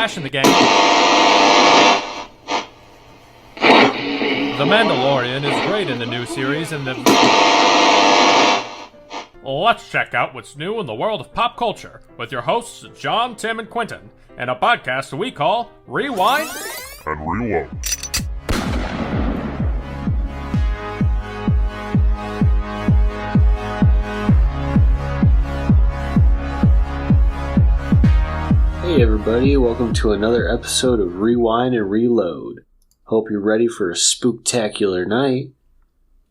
cash in the game. The Mandalorian is great in the new series, and let's check out what's new in the world of pop culture with your hosts John, Tim, and Quentin, and a podcast we call Rewind and Reload. Hey everybody, welcome to another episode of Rewind and Reload. Hope you're ready for a spooktacular night.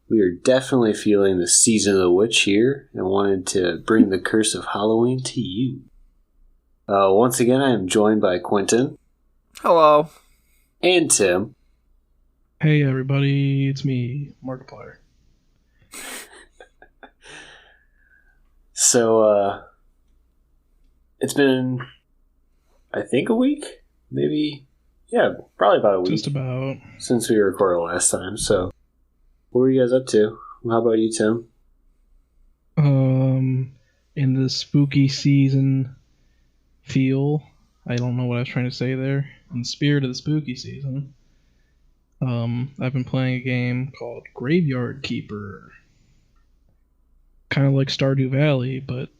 We are definitely feeling the season of the witch here and wanted to bring the curse of Halloween to you. Once again, I am joined by Quentin. Hello. And Tim. Hey everybody, it's me, Markiplier. So, it's been, I think, a week? Maybe? Yeah, probably about a week. Just about. Since we recorded last time, so. What were you guys up to? How about you, Tim? In the spooky season feel, I don't know what I was trying to say there. In the spirit of the spooky season, I've been playing a game called Graveyard Keeper. Kind of like Stardew Valley, but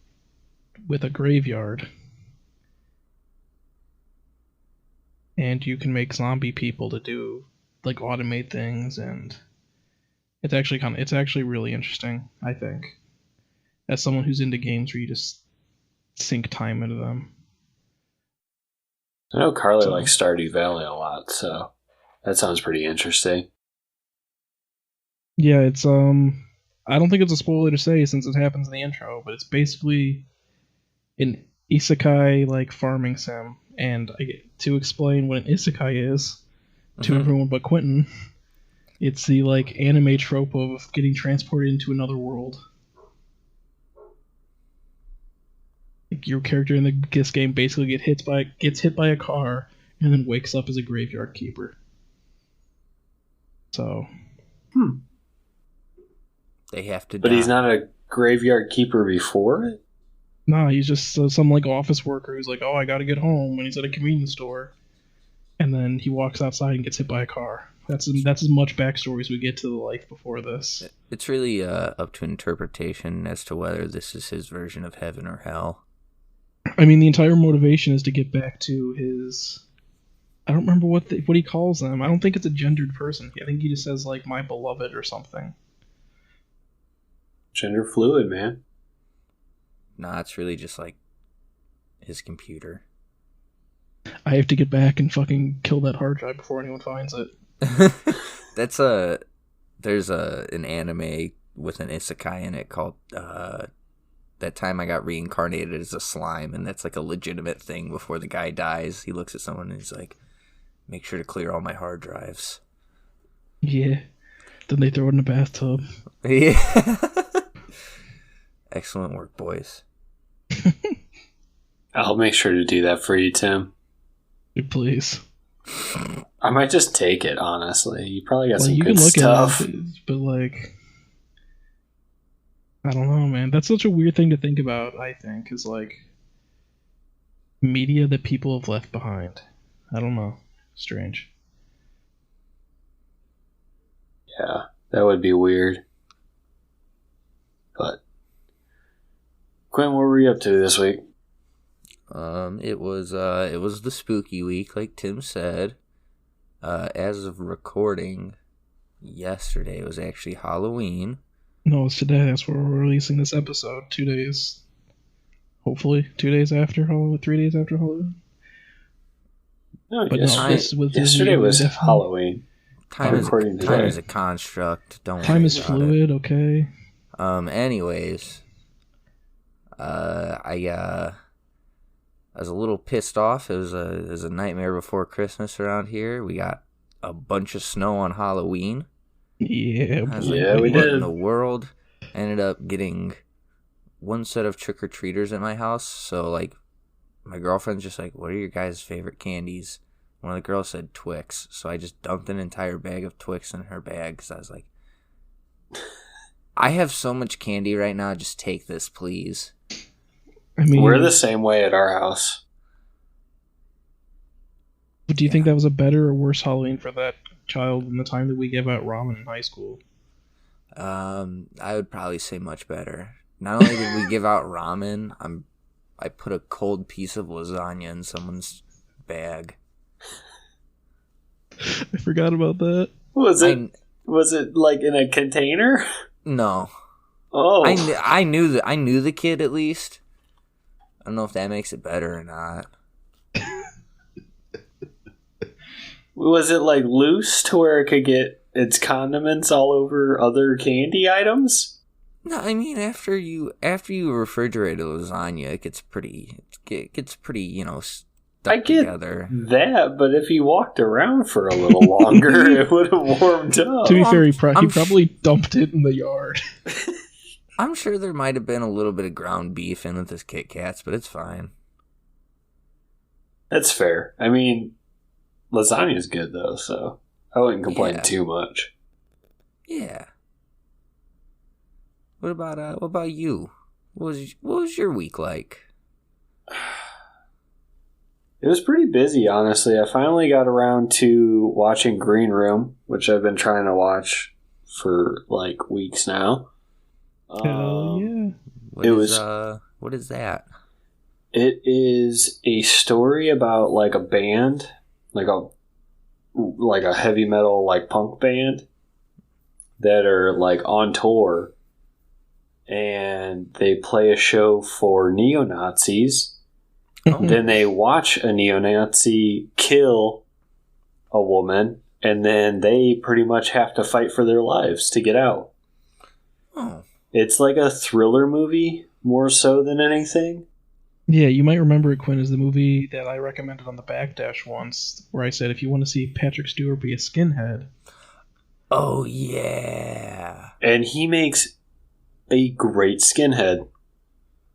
with a graveyard. And you can make zombie people to do, like, automate things, and it's actually really interesting, I think. As someone who's into games where you just sink time into them. I know Carly likes Stardew Valley a lot, so that sounds pretty interesting. Yeah, it's, I don't think it's a spoiler to say since it happens in the intro, but it's basically an isekai, like, farming sim. And to explain what an isekai is to everyone but Quentin, it's the like anime trope of getting transported into another world. Like your character in this game basically gets hit by a car and then wakes up as a graveyard keeper. So, They have to. But die. he's not a graveyard keeper before it? nah, he's just some like office worker who's like, oh, I gotta get home, and he's at a convenience store, and then he walks outside and gets hit by a car. That's as much backstory as we get to the life before this. It's really up to interpretation as to whether this is his version of heaven or hell. I mean, the entire motivation is to get back to his. I don't remember what he calls them. I don't think it's a gendered person. I think he just says like my beloved or something. Gender fluid, man. Nah, it's really just like his computer. I have to get back and fucking kill that hard drive before anyone finds it. There's an anime with an isekai in it called That Time I Got Reincarnated as a Slime, and that's like a legitimate thing. Before the guy dies, he looks at someone and he's like, make sure to clear all my hard drives. Yeah. Then they throw it in a bathtub. Yeah. Excellent work, boys. I'll make sure to do that for you, Tim. Please. I might just take it, honestly. You probably got some you good can look stuff. at it, but like, I don't know, man. That's such a weird thing to think about, I think, is like media that people have left behind. I don't know. Strange. Yeah, that would be weird. But Quinn, what were you up to this week? It was the spooky week, like Tim said. As of recording, yesterday was actually Halloween. No, it's today. That's where we're releasing this episode. 2 days. Hopefully, 2 days after Halloween, 3 days after Halloween. No, But yesterday was Halloween. Time is a construct. Don't Time worry is about fluid, okay? Anyways, I was a little pissed off. It was a nightmare before Christmas around here. We got a bunch of snow on Halloween. Yeah, I was yeah, like, we what did. in the world? I ended up getting one set of trick-or-treaters at my house. So, like, my girlfriend's just like, what are your guys' favorite candies? One of the girls said Twix. So I just dumped an entire bag of Twix in her bag because I was like, I have so much candy right now. Just take this, please. I mean, We're the same way at our house. But do you think that was a better or worse Halloween for that child than the time that we gave out ramen in high school? I would probably say much better. Not only did we give out ramen, I put a cold piece of lasagna in someone's bag. I forgot about that. Was it like in a container? No. Oh. I knew the kid at least. I don't know if that makes it better or not. Was it like loose to where it could get its condiments all over other candy items? No, I mean after you refrigerate a lasagna, it gets pretty stuck I get together. that, but if he walked around for a little longer, it would have warmed up. To be fair, he probably dumped it in the yard. I'm sure there might have been a little bit of ground beef in with his Kit Kats, but it's fine. That's fair. I mean, lasagna's good though, so I wouldn't complain Yeah. too much. Yeah. What about you? What was your week like? It was pretty busy, honestly. I finally got around to watching Green Room, which I've been trying to watch for like weeks now. Hell yeah. What is that? It is a story about like a band, like a heavy metal like punk band that are like on tour, and they play a show for neo-Nazis. Then they watch a neo-Nazi kill a woman, and then they pretty much have to fight for their lives to get out. Oh. It's like a thriller movie more so than anything. Yeah, you might remember it, Quinn, as the movie that I recommended on the Backdash once, where I said if you want to see Patrick Stewart be a skinhead. Oh, yeah. And he makes a great skinhead.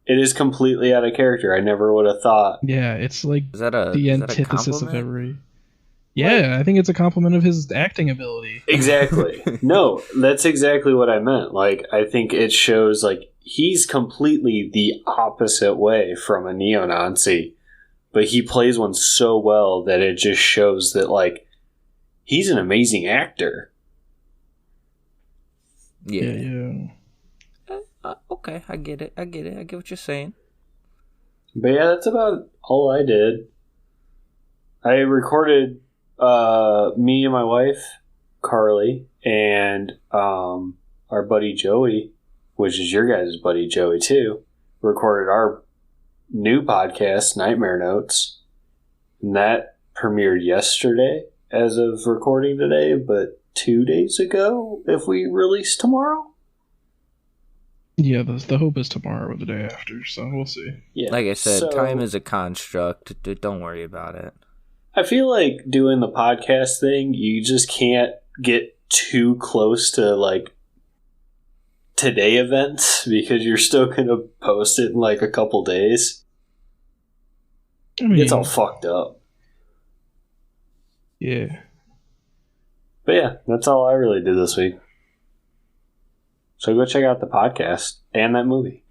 It is completely out of character. I never would have thought. Yeah, it's like Is that a the is that a antithesis of compliment? every... Yeah, I think it's a compliment of his acting ability. Exactly. No, that's exactly what I meant. Like, I think it shows, like, he's completely the opposite way from a neo-Nazi, but he plays one so well that it just shows that, like, he's an amazing actor. Yeah. Yeah. Okay, I get it. I get what you're saying. But yeah, that's about all I did. I recorded me and my wife, Carly, and our buddy Joey, which is your guys' buddy Joey too, recorded our new podcast, Nightmare Notes. And that premiered yesterday as of recording today, but 2 days ago if we release tomorrow. Yeah, the hope is tomorrow or the day after, so we'll see. Yeah. Like I said, So, time is a construct. Don't worry about it. I feel like doing the podcast thing, you just can't get too close to like today events because you're still going to post it in like a couple days. I mean, It's all fucked up. yeah. But yeah, that's all I really did this week. So go check out the podcast and that movie.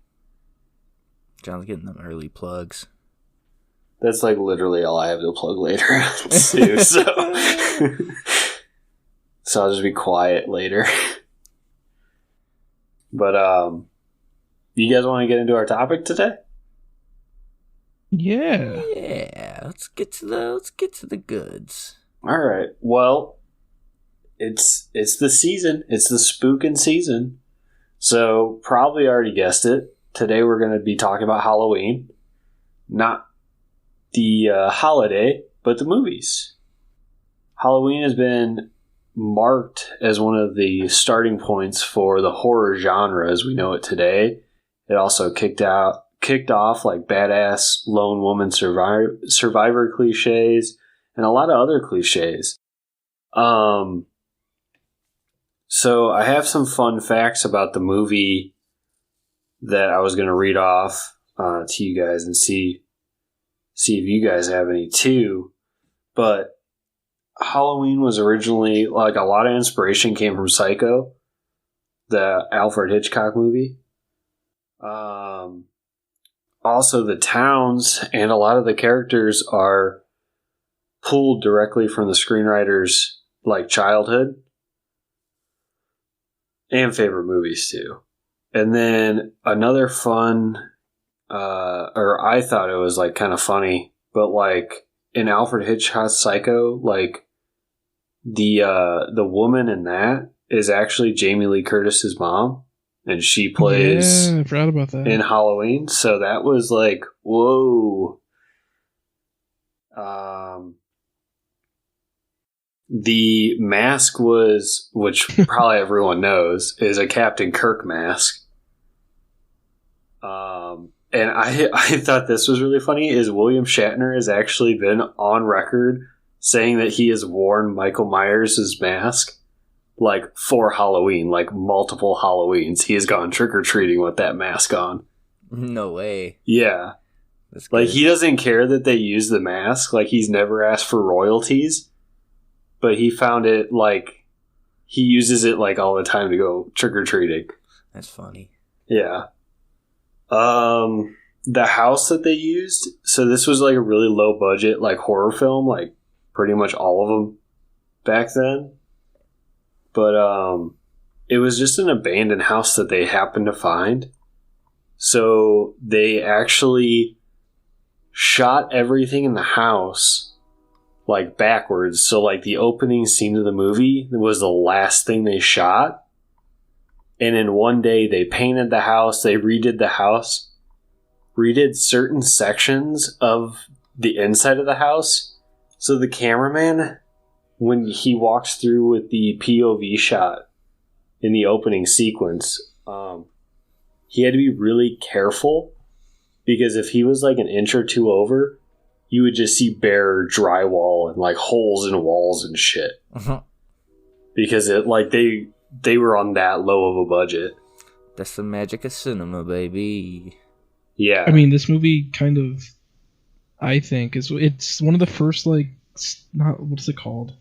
John's getting them early plugs. That's like literally all I have to plug later on too, so so I'll just be quiet later. But you guys want to get into our topic today? Yeah. Yeah, let's get to the goods. All right. Well, it's the season. It's the spookin' season. So probably already guessed it. Today we're going to be talking about Halloween, not the holiday, but the movies. Halloween has been marked as one of the starting points for the horror genre as we know it today. It also kicked off like badass lone woman survivor cliches and a lot of other cliches. So I have some fun facts about the movie that I was going to read off to you guys and see if you guys have any too. But Halloween was originally, like, a lot of inspiration came from Psycho, the Alfred Hitchcock movie. Also, the towns and a lot of the characters are pulled directly from the screenwriter's like childhood and favorite movies too. And then another fun, or I thought it was like kind of funny, but like in Alfred Hitchcock's Psycho, like the woman in that is actually Jamie Lee Curtis's mom, and she plays I forgot about that. in Halloween. So that was like, whoa. The mask was, which probably everyone knows, is a Captain Kirk mask. And I thought this was really funny, is William Shatner has actually been on record saying that he has worn Michael Myers' mask like for Halloween, like multiple Halloweens. He has gone trick-or-treating with that mask on. No way. Yeah. That's Like, good. he doesn't care that they use the mask. Like, he's never asked for royalties. But he found it, like, he uses it, like, all the time to go trick-or-treating. That's funny. Yeah. The house that they used, so this was, like, a really low-budget, like, horror film, like, pretty much all of them back then. But, it was just an abandoned house that they happened to find. So they actually shot everything in the house like backwards. So like the opening scene of the movie was the last thing they shot. And in one day they painted the house, they redid the house, redid certain sections of the inside of the house. So the cameraman, when he walks through with the POV shot in the opening sequence, he had to be really careful, because if he was like an inch or two over, you would just see bare drywall and like holes in walls and shit. Uh-huh. Because it like they were on that low of a budget. That's the magic of cinema, baby. Yeah. I mean, this movie kind of, I think, it's one of the first, like, not, what's it called?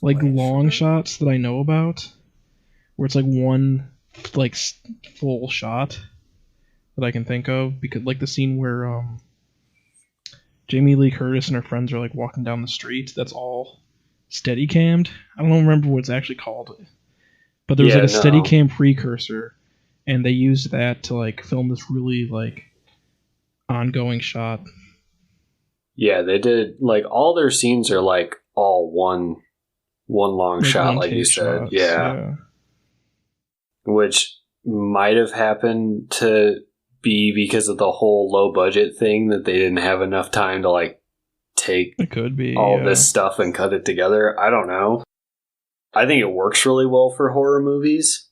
Like, long shots that I know about, where it's like one, like, full shot that I can think of, because, like, the scene where, Jamie Lee Curtis and her friends are, like, walking down the street, that's all steady cammed. I don't remember what it's actually called, but there was, like, a steady cam precursor, and they used that to, like, film this really, like, ongoing shot. Yeah, they did, like, all their scenes are, like, all one long Like, shot, one like you take said. shots, Yeah. Which might have happened to be because of the whole low budget thing, that they didn't have enough time to, like, take It could be all this stuff and cut it together. I don't know. I think it works really well for horror movies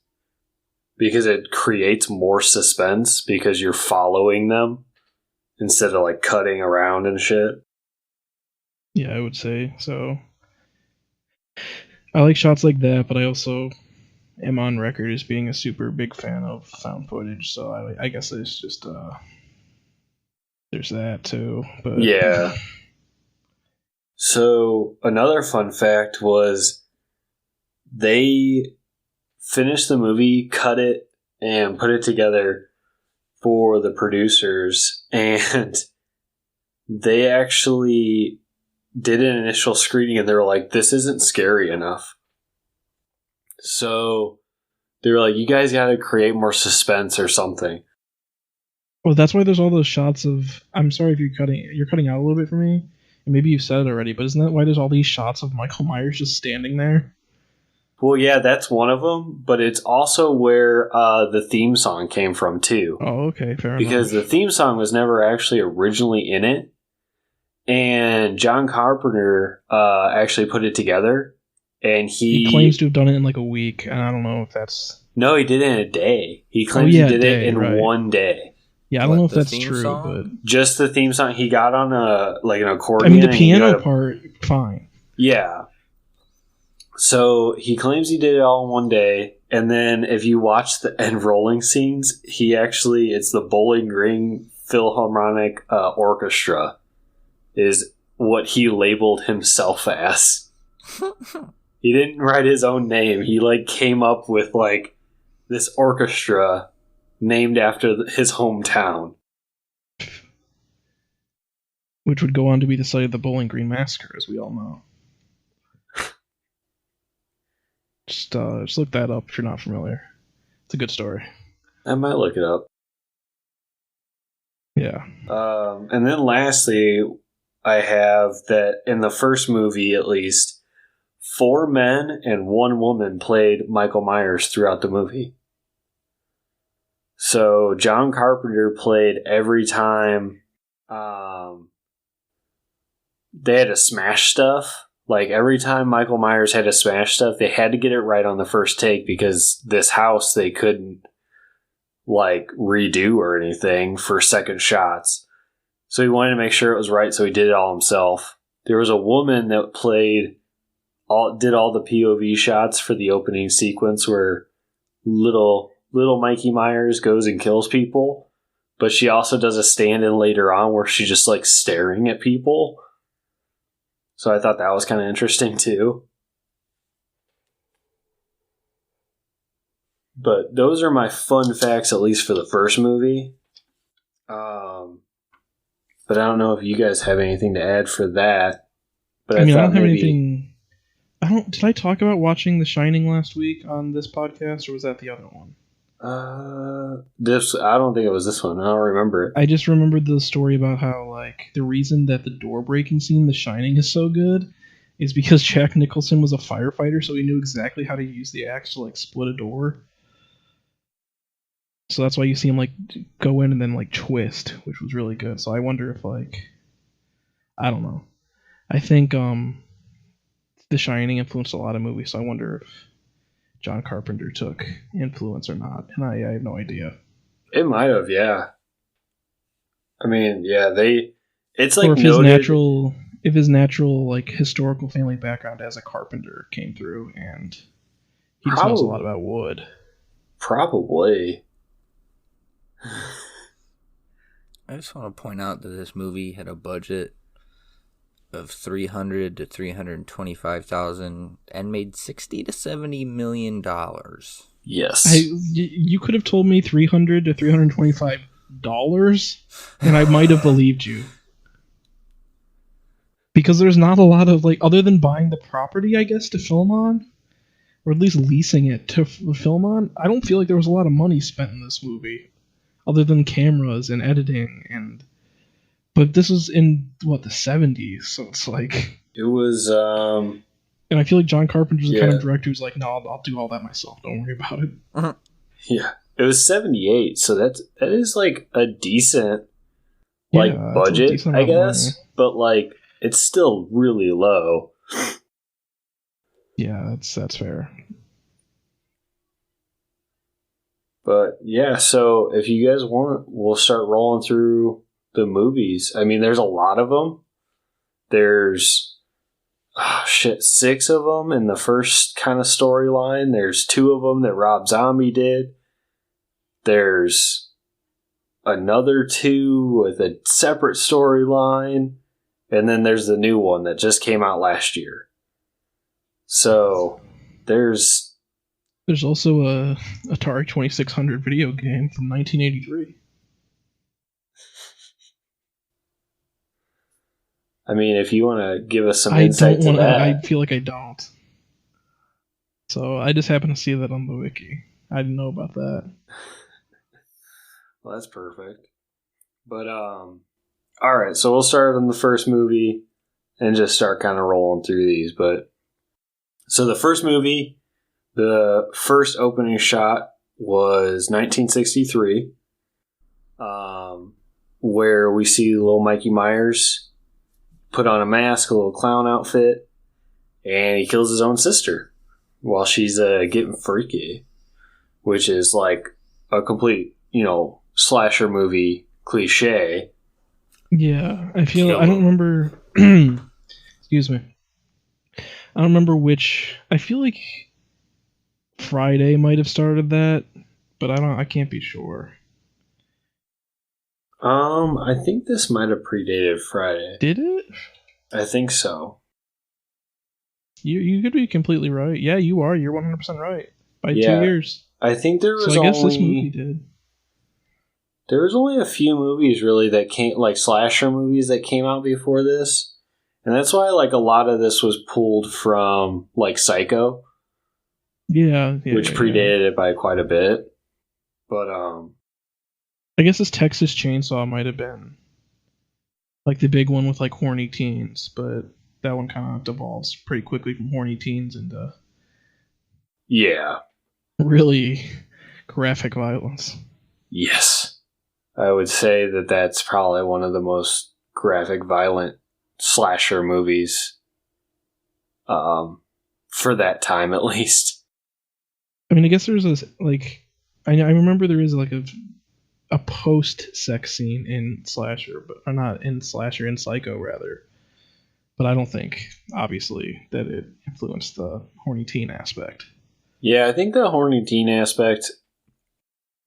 because it creates more suspense because you're following them instead of like cutting around and shit. Yeah, I would say so. I like shots like that, but I also am on record as being a super big fan of found footage, so I guess it's just there's that too. But Yeah. So another fun fact was they finished the movie, cut it, and put it together for the producers, and they actually did an initial screening and they were like, this isn't scary enough. So they were like, you guys got to create more suspense or something. well, that's why there's all those shots of. I'm sorry if you're cutting out a little bit for me, and maybe you've said it already, but isn't that why there's all these shots of Michael Myers just standing there? Well, yeah, that's one of them, but it's also where the theme song came from too. Oh, okay, fair Because enough. the theme song was never actually originally in it, and John Carpenter actually put it together, and He claims to have done it in like a week, and I don't know if that's. No, he did it in a day. He claims he did it in right. one day. Yeah, I don't know if the that's theme true, song? Just the theme song. He got on an but accordion. I mean the and he piano got part, fine. Yeah. So he claims he did it all in one day, and then if you watch the end rolling scenes, it's the Bowling Green Philharmonic Orchestra is what he labeled himself as. He didn't write his own name. He like came up with like this orchestra named after his hometown. which would go on to be the site of the Bowling Green Massacre, as we all know. Just look that up if you're not familiar. It's a good story. I might look it up. Yeah. And then lastly, I have that in the first movie, at least, 4 men and 1 woman played Michael Myers throughout the movie. So John Carpenter played every time they had to smash stuff. Like, every time Michael Myers had to smash stuff, they had to get it right on the first take because this house they couldn't, like, redo or anything for second shots. So he wanted to make sure it was right, so he did it all himself. There was a woman that did all the POV shots for the opening sequence where little Mikey Myers goes and kills people, but she also does a stand-in later on where she's just, like, staring at people. So I thought that was kind of interesting, too. But those are my fun facts, at least for the first movie. But I don't know if you guys have anything to add for that. But I don't have anything. Did I talk about watching The Shining last week on this podcast, or was that the other one? I don't think it was this one. I don't remember it. I just remembered the story about how, like, the reason that the door breaking scene, The Shining, is so good is because Jack Nicholson was a firefighter, so he knew exactly how to use the axe to, like, split a door. So that's why you see him, like, go in and then, like, twist, which was really good. So I wonder if, like, I don't know. I think The Shining influenced a lot of movies, so I wonder if John Carpenter took influence or not, and I have no idea. It might have, yeah. I mean, yeah, it's like or if his natural like historical family background as a carpenter came through, and he just knows a lot about wood. Probably. I just want to point out that this movie had a budget of $300,000 to $325,000 and made $60 to $70 million. Yes. You could have told me $300 to $325, and I might have believed you. Because there's not a lot of, like, other than buying the property, I guess, to film on, or at least leasing it to film on, I don't feel like there was a lot of money spent in this movie, other than cameras and editing But this was in, the 70s, so it's like... It was, And I feel like John Carpenter's the kind of director who's like, no, I'll do all that myself, don't worry about it. Uh-huh. Yeah. It was 78, so that is, like, a decent, budget, decent I guess. But, like, it's still really low. Yeah, that's fair. But, yeah, so if you guys want, we'll start rolling through the movies. I mean, there's a lot of them. There's 6 of them in the first kind of storyline. There's 2 of them that Rob Zombie did. There's another 2 with a separate storyline. And then there's the new one that just came out last year. So there's also a Atari 2600 video game from 1983. I mean, if you want to give us some insight to that. I feel like I don't. So I just happened to see that on the wiki. I didn't know about that. Well, that's perfect. But, alright, so we'll start on the first movie and just start kind of rolling through these. But so the first movie, the first opening shot was 1963, where we see little Mikey Myers put on a mask, a little clown outfit, and he kills his own sister while she's getting freaky, which is like a complete, slasher movie cliche. Yeah, I don't remember. Excuse me. I don't remember which. I feel like Friday might have started that, but I can't be sure. I think this might have predated Friday. Did it? I think so. You could be completely right. Yeah, you are. You're 100% right. By 2 years. I think there was so I guess this movie did. there was only a few movies really that came, like slasher movies that came out before this. And that's why like a lot of this was pulled from like Psycho. Yeah. Which predated it by quite a bit. But I guess this Texas Chainsaw might have been like the big one with like horny teens, but that one kind of devolves pretty quickly from horny teens into really graphic violence. Yes. I would say that that's probably one of the most graphic violent slasher movies for that time at least. I mean, I guess there's this like I remember there is like a post-sex scene in Slasher, but or not in Slasher, in Psycho rather. But I don't think, obviously, that it influenced the horny teen aspect. Yeah, I think the horny teen aspect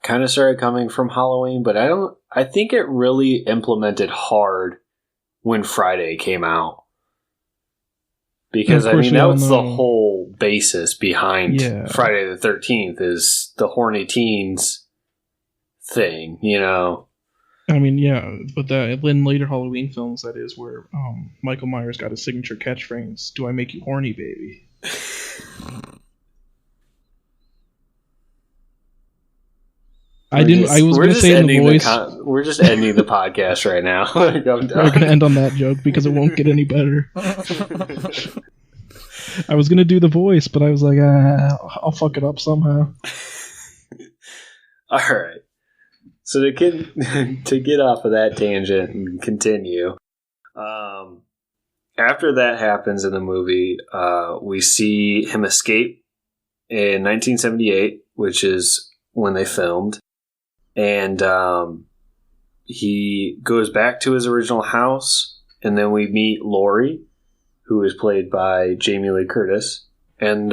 kind of started coming from Halloween, but I think it really implemented hard when Friday came out. Because, I mean, that was the whole basis behind Friday the 13th is the horny teens thing, you know? I mean, yeah, but in later Halloween films, that is where Michael Myers got his signature catchphrase, "Do I make you horny, baby?" I was going to say in the voice. We're just ending the podcast right now. We're going to end on that joke because it won't get any better. I was going to do the voice, but I was like, I'll fuck it up somehow. All right. So to get off of that tangent and continue, after that happens in the movie, we see him escape in 1978, which is when they filmed, and he goes back to his original house, and then we meet Laurie, who is played by Jamie Lee Curtis, and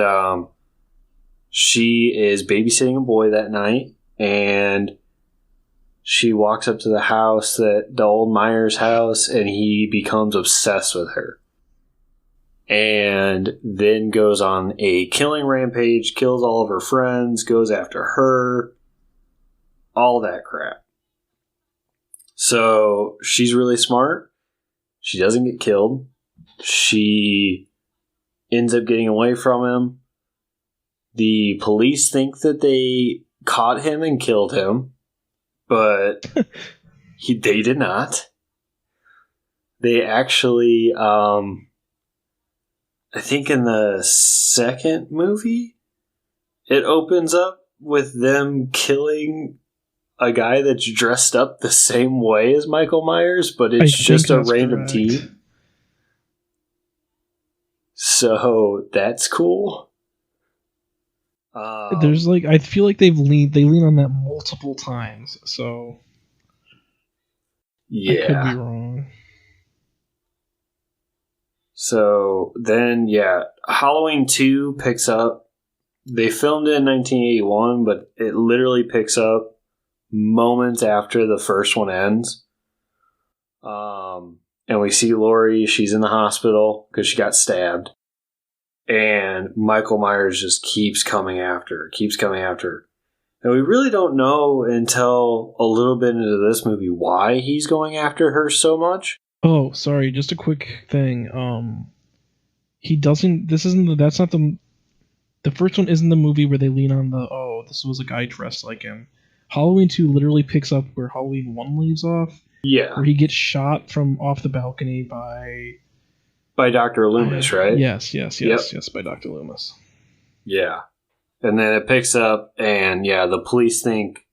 she is babysitting a boy that night, and she walks up to the house, the old Myers house, and he becomes obsessed with her. And then goes on a killing rampage, kills all of her friends, goes after her, all that crap. So she's really smart. She doesn't get killed. She ends up getting away from him. The police think that they caught him and killed him. But they did not. They actually, I think in the second movie, it opens up with them killing a guy that's dressed up the same way as Michael Myers, but it's just a random teen. So that's cool. There's like, I feel like they lean on that multiple times, so yeah, I could be wrong. So then, Halloween 2 picks up. They filmed it in 1981, but it literally picks up moments after the first one ends. And we see Laurie. She's in the hospital because she got stabbed. And Michael Myers just keeps coming after her. And we really don't know until a little bit into this movie why he's going after her so much. Oh, sorry, just a quick thing. The first one isn't the movie where they lean on this was a guy dressed like him. Halloween 2 literally picks up where Halloween 1 leaves off. Yeah. Where he gets shot from off the balcony by Dr. Loomis, right? Yes, by Dr. Loomis. Yeah. And then it picks up, and the police think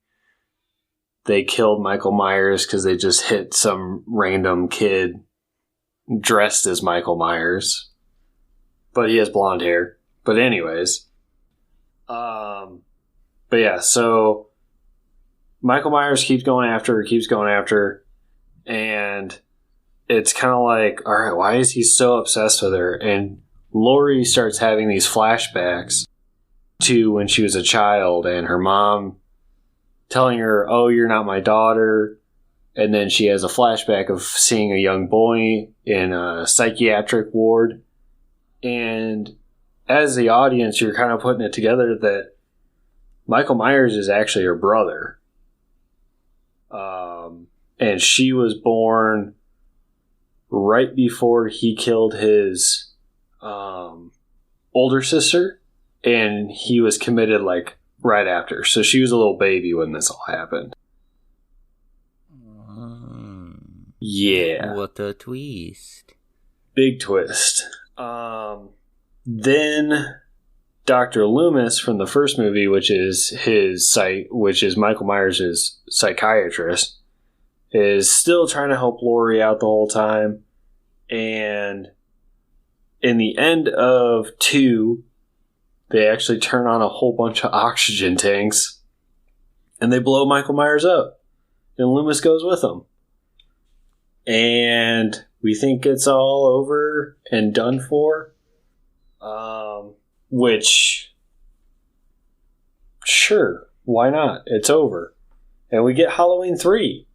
they killed Michael Myers because they just hit some random kid dressed as Michael Myers. But he has blonde hair. But anyways. So Michael Myers keeps going after her, and it's kind of like, all right, why is he so obsessed with her? And Laurie starts having these flashbacks to when she was a child and her mom telling her, "Oh, you're not my daughter." And then she has a flashback of seeing a young boy in a psychiatric ward. And as the audience, you're kind of putting it together that Michael Myers is actually her brother. And she was born right before he killed his older sister, and he was committed like right after. So she was a little baby when this all happened. Yeah. What a twist. Big twist. Then Dr. Loomis from the first movie, which is Michael Myers' psychiatrist, is still trying to help Laurie out the whole time. And in the end of 2, they actually turn on a whole bunch of oxygen tanks and they blow Michael Myers up. And Loomis goes with them. And we think it's all over and done for. Which, sure, why not? It's over. And we get Halloween 3.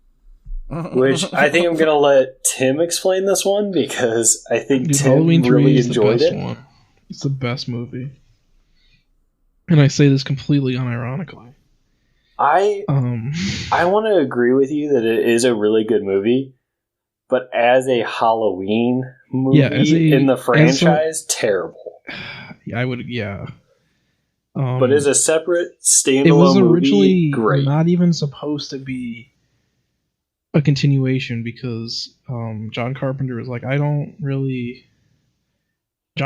Which I think I'm going to let Tim explain this one because I think Tim Halloween 3 really is enjoyed the best it. One. It's the best movie. And I say this completely unironically. I want to agree with you that it is a really good movie, but as a Halloween movie in the franchise, terrible. I would, yeah. But as a separate standalone it was originally movie, great. Not even supposed to be a continuation because John Carpenter was like, John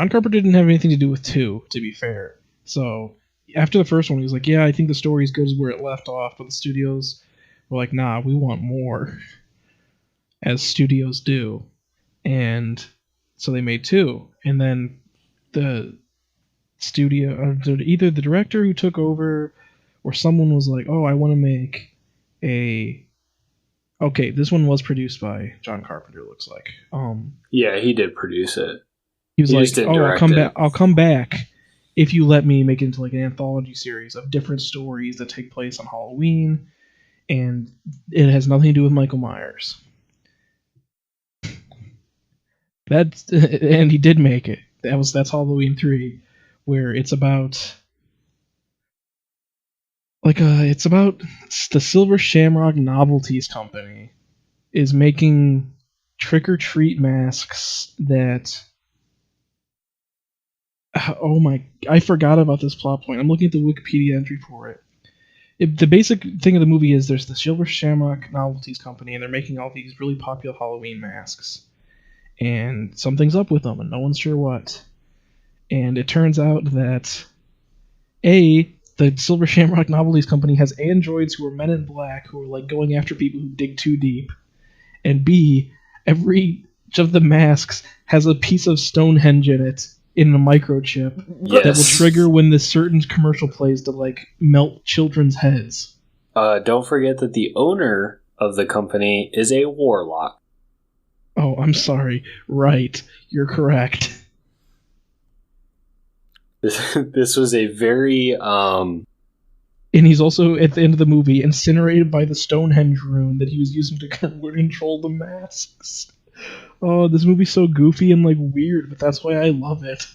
Carpenter didn't have anything to do with 2, to be fair. So after the first one, he was like, yeah, I think the story's good as where it left off, but the studios were like, nah, we want more, as studios do. And so they made 2. And then the studio, either the director who took over or someone was like, oh, I want to make a... Okay, this one was produced by John Carpenter, looks like. Yeah, he did produce it. He was like, oh, I'll come back if you let me make it into like an anthology series of different stories that take place on Halloween, and it has nothing to do with Michael Myers. And he did make it. That's Halloween 3, where it's about the Silver Shamrock Novelties Company is making trick-or-treat masks that... Oh my... I forgot about this plot point. I'm looking at the Wikipedia entry for it. The basic thing of the movie is there's the Silver Shamrock Novelties Company, and they're making all these really popular Halloween masks. And something's up with them, and no one's sure what. And it turns out that the Silver Shamrock Novelties Company has androids who are men in black who are like going after people who dig too deep. And B, every of the masks has a piece of Stonehenge in it in a microchip that will trigger when this certain commercial plays to like melt children's heads. Don't forget that the owner of the company is a warlock. Oh, I'm sorry. Right. You're correct. This was a very... And he's also, at the end of the movie, incinerated by the Stonehenge rune that he was using to control the masks. Oh, this movie's so goofy and, like, weird, but that's why I love it.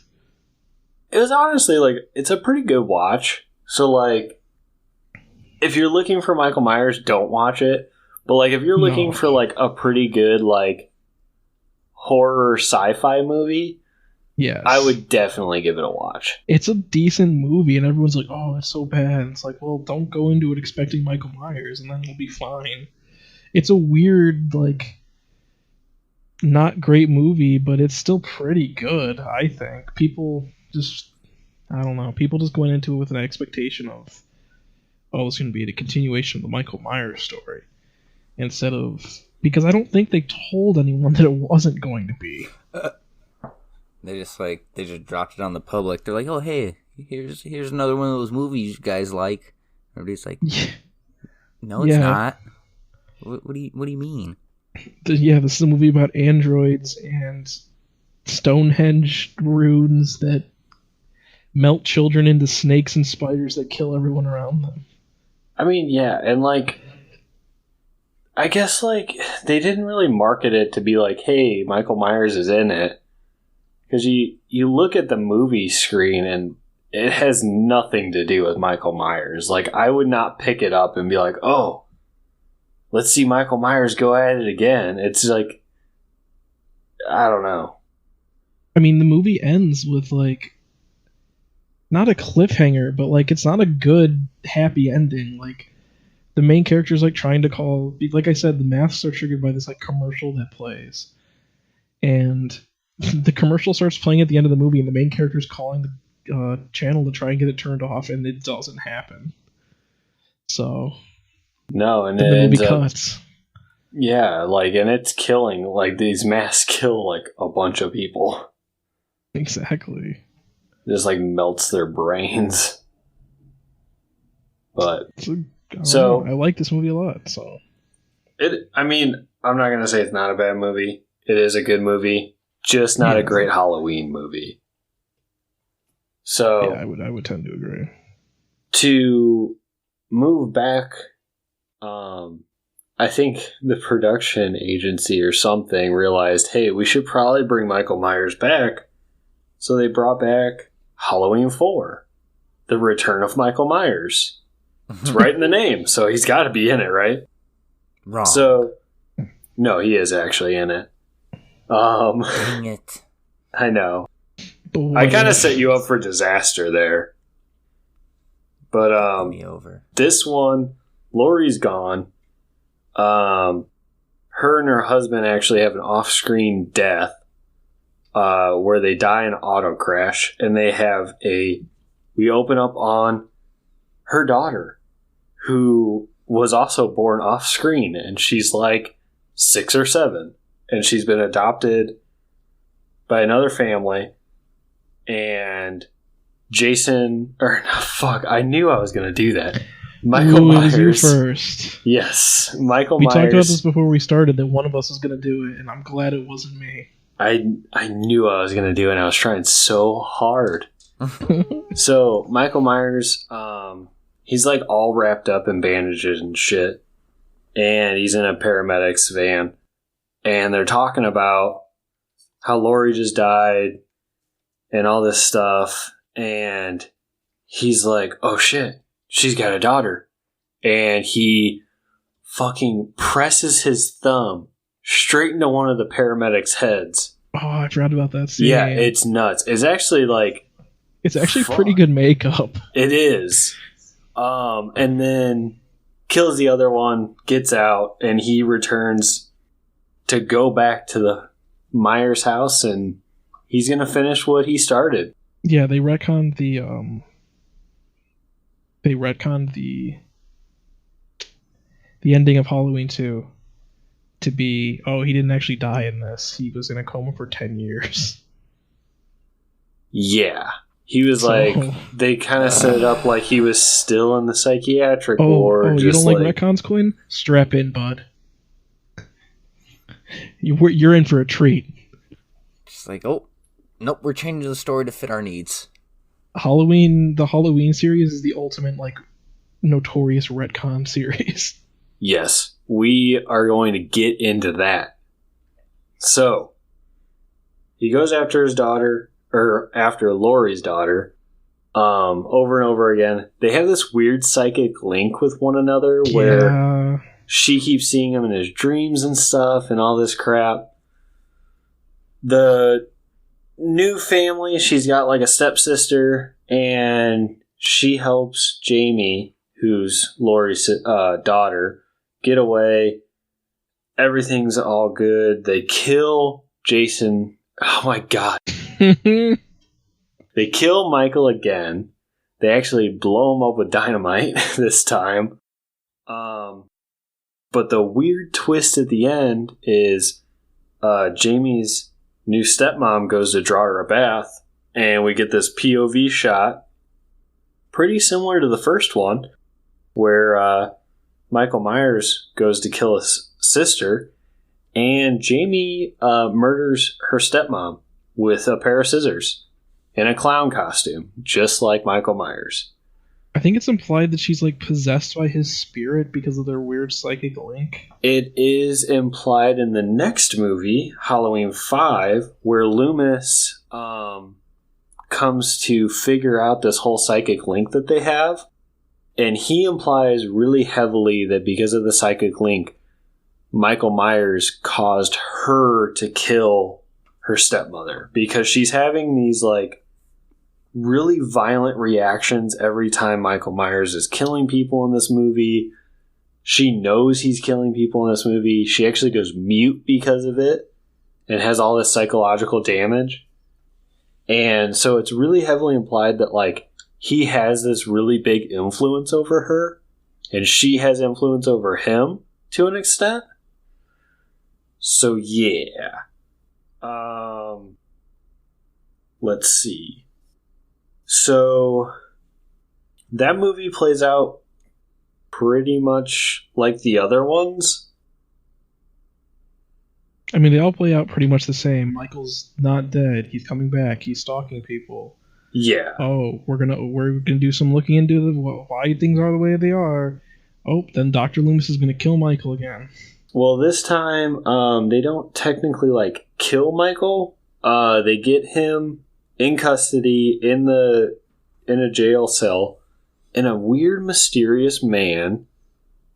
It was honestly, like, it's a pretty good watch. So, like, if you're looking for Michael Myers, don't watch it. But, like, if you're looking for, like, a pretty good, like, horror sci-fi movie... Yes. I would definitely give it a watch. It's a decent movie, and everyone's like, oh, it's so bad. It's like, well, don't go into it expecting Michael Myers, and then you'll be fine. It's a weird, like, not great movie, but it's still pretty good, I think. People just going into it with an expectation of, oh, it's going to be a continuation of the Michael Myers story. Instead of... Because I don't think they told anyone that it wasn't going to be. They just dropped it on the public. They're like, oh, hey, here's another one of those movies you guys like. Everybody's like, no, it's not. What do you mean? This is a movie about androids and Stonehenge runes that melt children into snakes and spiders that kill everyone around them. I mean, yeah, and, like, I guess, like, they didn't really market it to be like, hey, Michael Myers is in it. Because you look at the movie screen and it has nothing to do with Michael Myers. Like, I would not pick it up and be like, oh, let's see Michael Myers go at it again. It's like, I don't know. I mean, the movie ends with, like, not a cliffhanger, but, like, it's not a good, happy ending. Like, the main character's, like, trying to call... Like I said, the masks are triggered by this, like, commercial that plays. And the commercial starts playing at the end of the movie, and the main character's calling the channel to try and get it turned off, and it doesn't happen. So... No, and then the movie cuts. Yeah, like, and it's killing, like, these masks kill, like, a bunch of people. Exactly. Just, like, melts their brains. But, I like this movie a lot, so. I mean, I'm not going to say it's not a bad movie. It is a good movie, just not a great Halloween movie. So. Yeah, I would tend to agree. To move back, I think the production agency or something realized, hey, we should probably bring Michael Myers back. So they brought back Halloween 4, The Return of Michael Myers. It's right in the name, so he's got to be in it, right? Wrong. So, no, he is actually in it. Dang it. I know. I kind of set you up for disaster there. But, me over. This one, Laurie's gone. Her and her husband actually have an off-screen death. Where they die in an auto crash, and we open up on her daughter, who was also born off screen, and she's like 6 or 7, and she's been adopted by another family, and I knew I was going to do that. Michael Myers. It was you first. Yes, Michael Myers. We talked about this before we started, that one of us was going to do it, and I'm glad it wasn't me. I knew I was going to do it, and I was trying so hard. So, Michael Myers, he's like all wrapped up in bandages and shit. And he's in a paramedics van. And they're talking about how Laurie just died and all this stuff. And he's like, oh shit, she's got a daughter. And he fucking presses his thumb straight into one of the paramedics' heads. Oh, I forgot about that scene. Yeah, it's nuts. It's actually like... It's actually pretty good makeup. It is. And then kills the other one, gets out, and he returns to go back to the Myers house, and he's going to finish what he started. Yeah, they retconned the ending of Halloween 2. To be, he didn't actually die in this. He was in a coma for 10 years. Yeah. He was they kind of set it up like he was still in the psychiatric ward. You don't like retcons, Quinn? Strap in, bud. You're in for a treat. Just like, nope, we're changing the story to fit our needs. The Halloween series is the ultimate, notorious retcon series. Yes. We are going to get into that. So, he goes after his daughter, or after Laurie's daughter, over and over again. They have this weird psychic link with one another where she keeps seeing him in his dreams and stuff and all this crap. The new family, she's got like a stepsister, and she helps Jamie, who's Laurie's daughter, get away. Everything's all good. They kill Jason. Oh my god. They kill Michael again. They actually blow him up with dynamite this time. But the weird twist at the end is Jamie's new stepmom goes to draw her a bath, and we get this POV shot pretty similar to the first one, where Michael Myers goes to kill his sister, and Jamie murders her stepmom with a pair of scissors in a clown costume, just like Michael Myers. I think it's implied that she's possessed by his spirit because of their weird psychic link. It is implied in the next movie, Halloween 5, where Loomis comes to figure out this whole psychic link that they have. And he implies really heavily that because of the psychic link, Michael Myers caused her to kill her stepmother because she's having these like really violent reactions every time Michael Myers is killing people in this movie. She knows he's killing people in this movie. She actually goes mute because of it and has all this psychological damage. And so it's really heavily implied that like he has this really big influence over her and she has influence over him to an extent. So yeah. Let's see. So that movie plays out pretty much like the other ones. I mean, they all play out pretty much the same. Michael's not dead. He's coming back. He's stalking people. Yeah. Oh, we're gonna do some looking into why things are the way they are. Oh, then Dr. Loomis is gonna kill Michael again. Well, this time they don't technically like kill Michael. They get him in custody in a jail cell, and a weird, mysterious man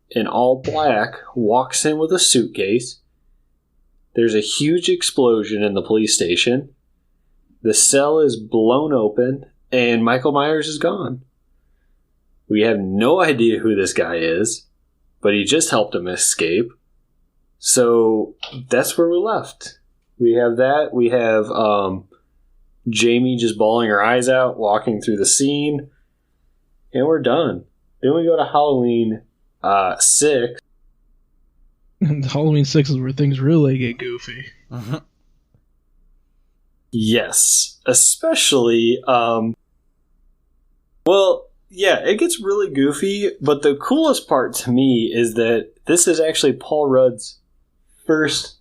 in all black walks in with a suitcase. There's a huge explosion in the police station. The cell is blown open, and Michael Myers is gone. We have no idea who this guy is, but he just helped him escape. So that's where we're left. We have that. We have Jamie just bawling her eyes out, walking through the scene, and we're done. Then we go to Halloween 6. And Halloween 6 is where things really get goofy. Uh-huh. Yes. Especially, well, yeah, it gets really goofy, but the coolest part to me is that this is actually Paul Rudd's first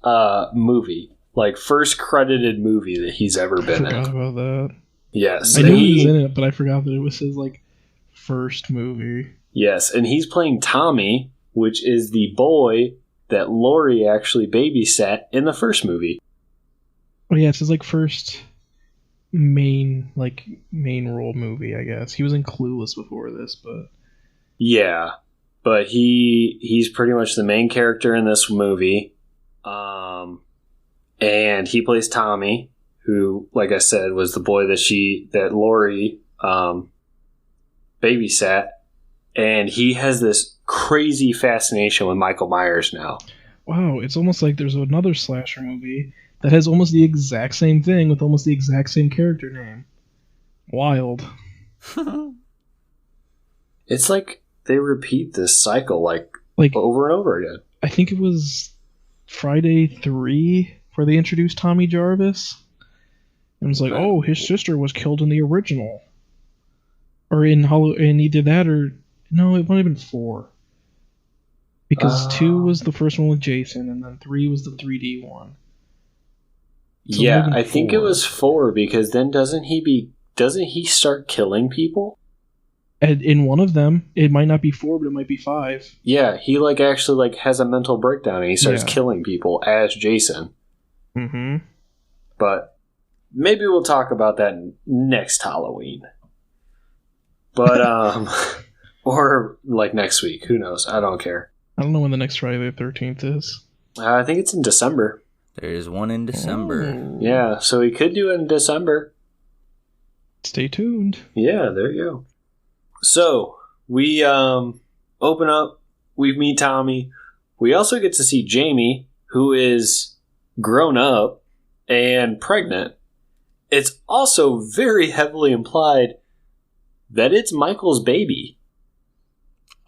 movie. Like, first credited movie that he's ever been in. I forgot about that. Yes. I knew he was in it, but I forgot that it was his, like, first movie. Yes, and he's playing Tommy, which is the boy that Laurie actually babysat in the first movie. Oh yeah, it's his like first main role movie, I guess. He was in Clueless before this, but yeah, but he's pretty much the main character in this movie, and he plays Tommy, who, like I said, was the boy that Laurie babysat, and he has this crazy fascination with Michael Myers now. Wow, it's almost like there's another slasher movie that has almost the exact same thing with almost the exact same character name. Wild. It's like they repeat this cycle like over and over again. I think it was Friday 3 where they introduced Tommy Jarvis. And it was like, oh, his sister was killed in the original. Or in and either that or... No, it might have been 4. Because 2 was the first one with Jason, and then 3 was the 3D one. So yeah, I think it was 4 because then doesn't he start killing people? And in one of them, it might not be 4, but it might be 5. Yeah, he actually has a mental breakdown and he starts killing people as Jason. Mm-hmm. But maybe we'll talk about that next Halloween. But or next week, who knows? I don't care. I don't know when the next Friday the 13th is. I think it's in December. There is one in December. Oh. Yeah, so we could do it in December. Stay tuned. Yeah, there you go. So, we open up, we meet Tommy. We also get to see Jamie, who is grown up and pregnant. It's also very heavily implied that it's Michael's baby.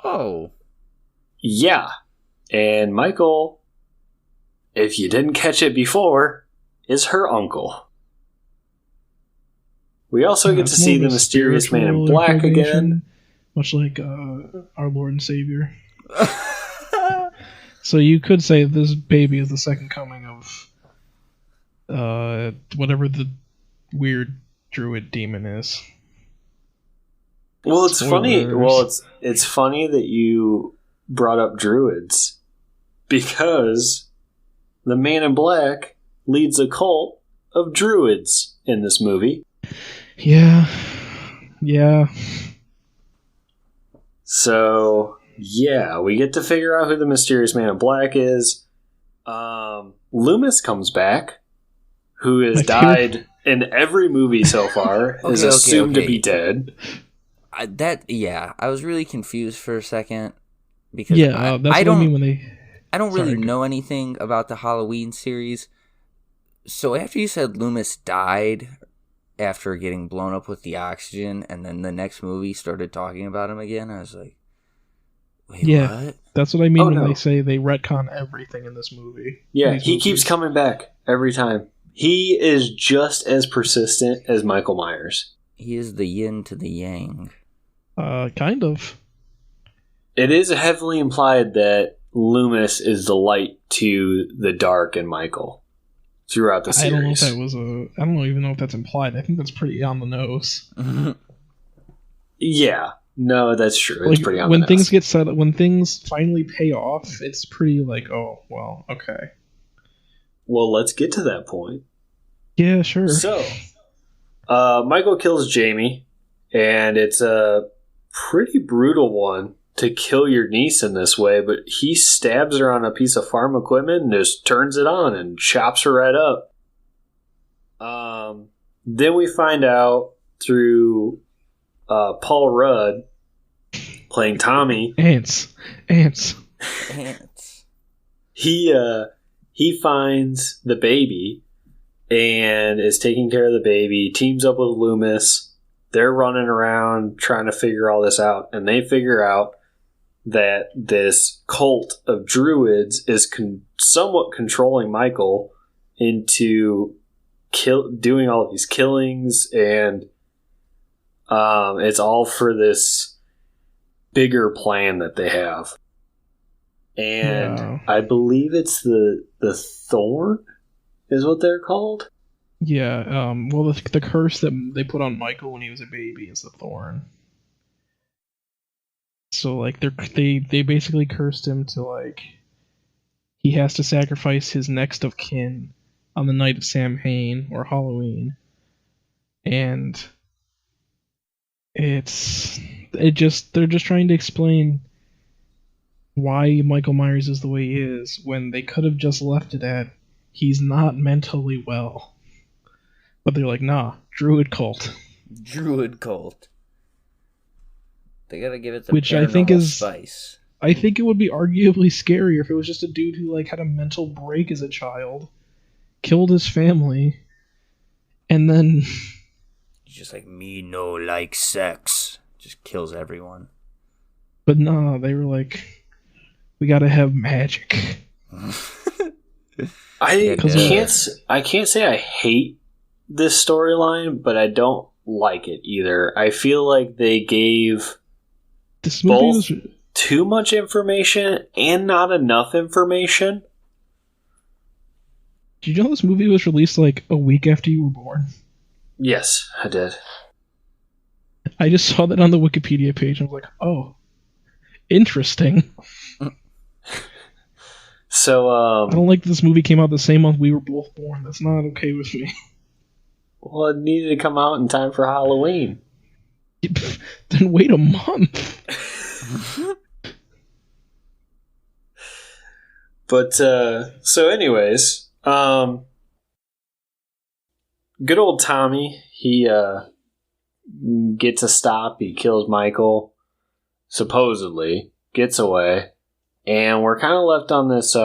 Oh. Yeah. And Michael, if you didn't catch it before, is her uncle. We also get to see the mysterious man in black again. Much like our Lord and Savior. So you could say this baby is the second coming of whatever the weird druid demon is. Well, it's Spoilers. funny. Well, it's funny that you brought up druids because the man in black leads a cult of druids in this movie. Yeah. So, yeah, we get to figure out who the mysterious man in black is. Loomis comes back, who has My died in every movie so far, is assumed to be dead. I was really confused for a second because that's what I mean when they. I don't really know anything about the Halloween series. So after you said Loomis died after getting blown up with the oxygen, and then the next movie started talking about him again, I was like, wait, what? That's what I mean when they say they retcon everything in this movie. Yeah, he keeps coming back every time. He is just as persistent as Michael Myers. He is the yin to the yang. Kind of. It is heavily implied that Loomis is the light to the dark in Michael throughout the series. I don't know if that was I don't even know if that's implied. I think that's pretty on the nose. Yeah. No, that's true. It's pretty on the nose. When things get set, when things finally pay off, it's pretty like, oh, well, okay. Well, let's get to that point. Yeah, sure. So, Michael kills Jamie, and it's a pretty brutal one to kill your niece in this way, but he stabs her on a piece of farm equipment and just turns it on and chops her right up. Then we find out through Paul Rudd playing Tommy. Ants. He finds the baby and is taking care of the baby, teams up with Loomis. They're running around trying to figure all this out, and they figure out that this cult of druids is somewhat controlling Michael into doing all these killings, and it's all for this bigger plan that they have. And I believe it's the Thorn is what they're called. Yeah, well, the curse that they put on Michael when he was a baby is the Thorn. So, like, they basically cursed him to, like, he has to sacrifice his next of kin on the night of Samhain, or Halloween. And they're just trying to explain why Michael Myers is the way he is, when they could have just left it at, he's not mentally well. But they're like, nah, druid cult. They gotta give it the which I think is spice. I think it would be arguably scarier if it was just a dude who like had a mental break as a child, killed his family, and then just like me no like sex, just kills everyone. But nah, they were like, we gotta have magic. I can't say I hate this storyline, but I don't like it either. I feel like they gave both too much information and not enough information. Did you know this movie was released like a week after you were born? Yes, I did. I just saw that on the Wikipedia page and I was like, oh, interesting. So, I don't like that this movie came out the same month we were both born. That's not okay with me. Well, it needed to come out in time for Halloween. Then wait a month. But, so anyways, good old Tommy, he gets a stop, he kills Michael, supposedly, gets away, and we're kind of left on this,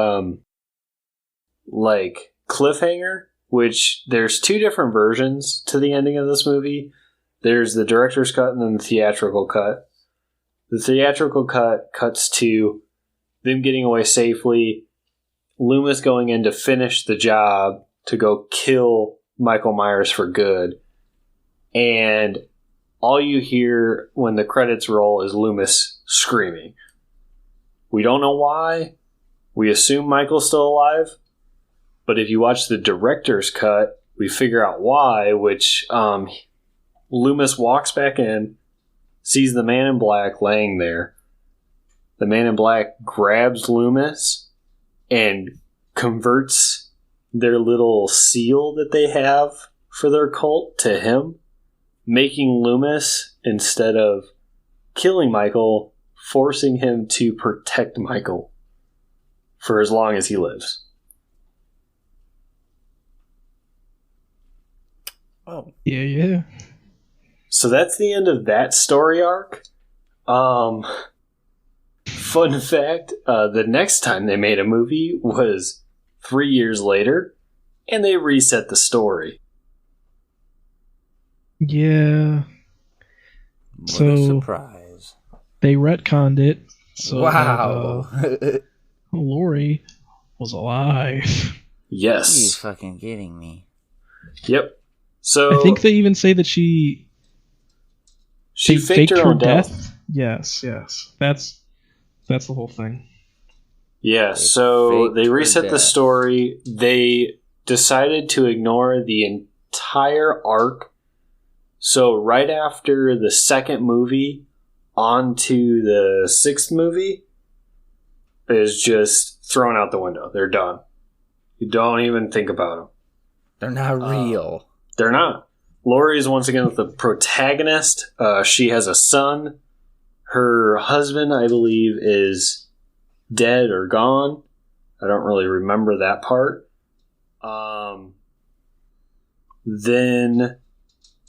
like, cliffhanger, which there's two different versions to the ending of this movie. There's the director's cut and then the theatrical cut. The theatrical cut cuts to them getting away safely, Loomis going in to finish the job to go kill Michael Myers for good, and all you hear when the credits roll is Loomis screaming. We don't know why. We assume Michael's still alive, but if you watch the director's cut, we figure out why, which Loomis walks back in, sees the man in black laying there. The man in black grabs Loomis and converts their little seal that they have for their cult to him, making Loomis, instead of killing Michael, forcing him to protect Michael for as long as he lives. Oh. Yeah. So that's the end of that story arc. Fun fact, the next time they made a movie was 3 years later, and they reset the story. Yeah. What a surprise. They retconned it. So wow. that, Lori was alive. Yes. He's fucking kidding me. Yep. So I think they even say that she faked her own death. Yes. That's the whole thing. Yeah, so they reset the story. They decided to ignore the entire arc. So right after the second movie, on to the sixth movie is just thrown out the window. They're done. You don't even think about them. They're not real. They're not. Lori is once again the protagonist. She has a son. Her husband, I believe, is dead or gone. I don't really remember that part. Then,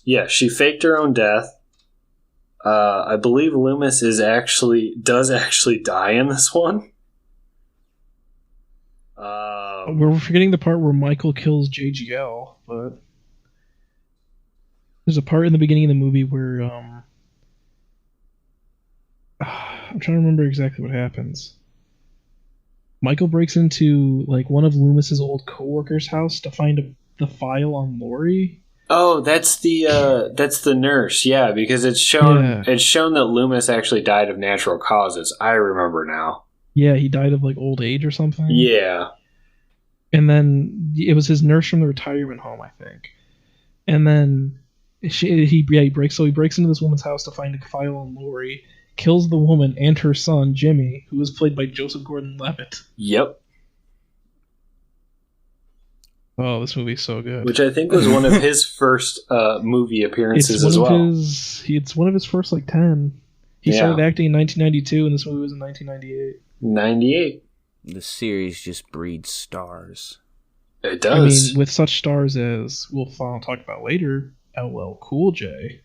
yeah, she faked her own death. I believe Loomis does actually die in this one. We're forgetting the part where Michael kills JGL, but there's a part in the beginning of the movie where I'm trying to remember exactly what happens. Michael breaks into like one of Loomis's old coworkers' house to find the file on Lori. Oh, that's the nurse. Yeah, because it's shown that Loomis actually died of natural causes. I remember now. Yeah, he died of like old age or something. Yeah. And then it was his nurse from the retirement home, I think. And then he breaks into this woman's house to find a file on Lori, kills the woman and her son Jimmy, who was played by Joseph Gordon-Levitt. Yep. Oh, this movie's so good. Which I think was one of his first movie appearances as well. It's one of his first like 10. He started acting in 1992, and this movie was in 1998. 98. The series just breeds stars. It does. I mean, with such stars as we'll talk about later, LL Cool J.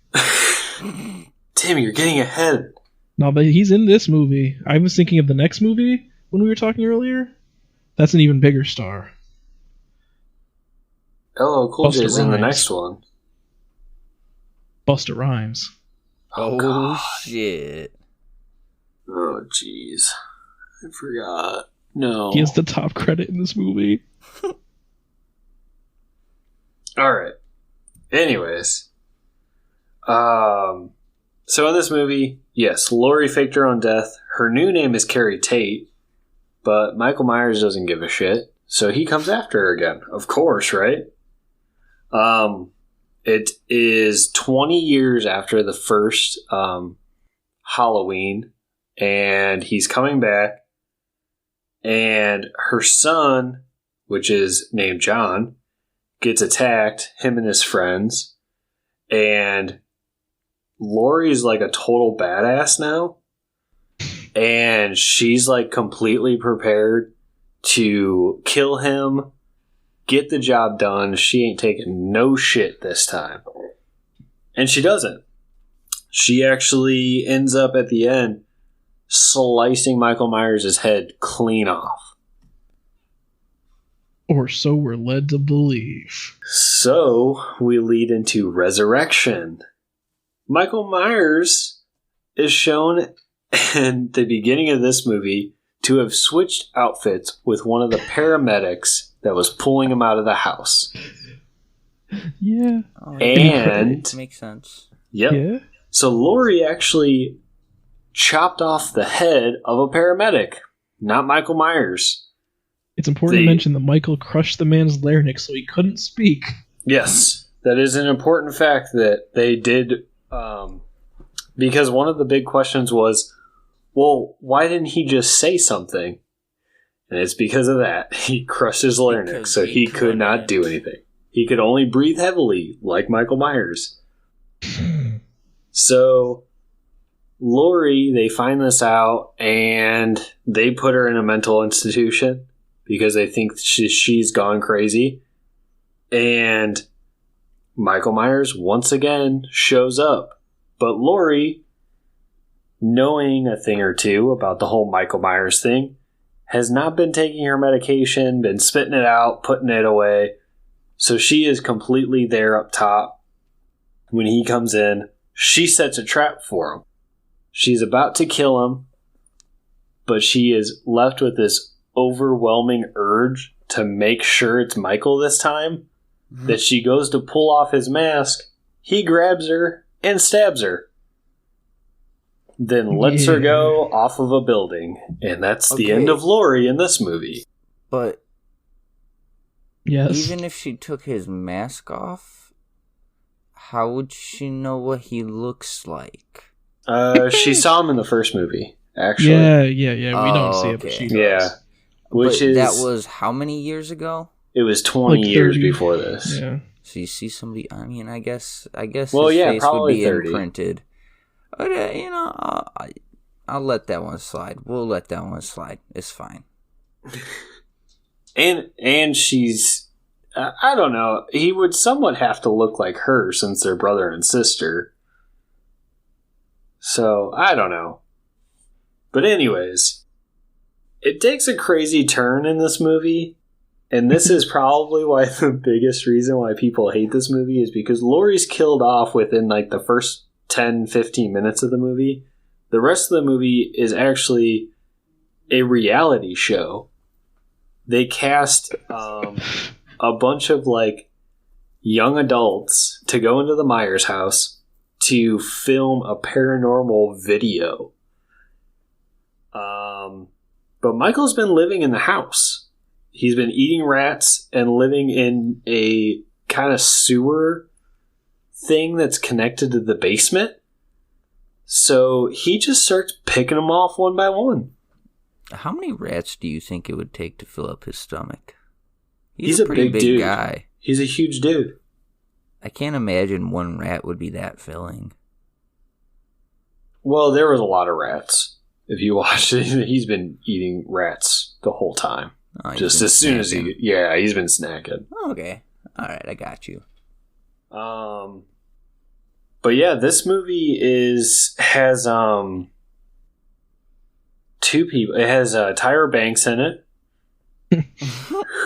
Tim, you're getting ahead. No, but he's in this movie. I was thinking of the next movie when we were talking earlier. That's an even bigger star. LL Cool J is in the next one. Busta Rhymes. Oh shit. Oh, jeez. I forgot. No. He has the top credit in this movie. Alright. Anyways. So in this movie, yes, Lori faked her own death. Her new name is Carrie Tate, but Michael Myers doesn't give a shit, so he comes after her again. Of course, right? It is 20 years after the first Halloween, and he's coming back, and her son, which is named John, gets attacked, him and his friends, and Lori's like a total badass now, and she's like completely prepared to kill him, get the job done. She ain't taking no shit this time. And she doesn't. She actually ends up at the end slicing Michael Myers' head clean off. Or so we're led to believe. So we lead into Resurrection. Michael Myers is shown in the beginning of this movie to have switched outfits with one of the paramedics that was pulling him out of the house. Yeah. And makes sense. Yep. Yeah. So Lori actually chopped off the head of a paramedic, not Michael Myers. It's important to mention that Michael crushed the man's larynx so he couldn't speak. Yes, that is an important fact that they did, because one of the big questions was, well, why didn't he just say something? And it's because of that. He crushed his larynx, so he could not do anything. He could only breathe heavily, like Michael Myers. So, Lori, they find this out, and they put her in a mental institution because they think she's gone crazy. And Michael Myers once again shows up. But Laurie, knowing a thing or two about the whole Michael Myers thing, has not been taking her medication, been spitting it out, putting it away. So she is completely there up top. When he comes in, she sets a trap for him. She's about to kill him, but she is left with this overwhelming urge to make sure it's Michael this time, that she goes to pull off his mask. He grabs her and stabs her. Then lets her go off of a building. And that's the end of Laurie in this movie. But yes, even if she took his mask off, how would she know what he looks like? She saw him in the first movie, actually. Yeah. We don't see it, but she does. Yeah. That was how many years ago? It was 20 Like years 30. before this. Yeah. So you see somebody, I mean, I guess Well, his yeah, face would probably be 30. imprinted. But, I'll let that one slide. We'll let that one slide. It's fine. And she's... I don't know. He would somewhat have to look like her since they're brother and sister. So, I don't know. But anyways, it takes a crazy turn in this movie. And this is probably why the biggest reason why people hate this movie is because Laurie's killed off within like the first 10, 15 minutes of the movie. The rest of the movie is actually a reality show. They cast a bunch of like young adults to go into the Myers house to film a paranormal video. But Michael's been living in the house. He's been eating rats and living in a kind of sewer thing that's connected to the basement. So he just starts picking them off one by one. How many rats do you think it would take to fill up his stomach? He's a a pretty big big dude. guy. He's a huge dude. I can't imagine one rat would be that filling. Well, there was a lot of rats. If you watch it, he's been eating rats the whole time. Oh, Just as soon as he... Yeah, he's been snacking. Okay. Alright, I got you. But yeah, this movie has two people. It has Tyra Banks in it,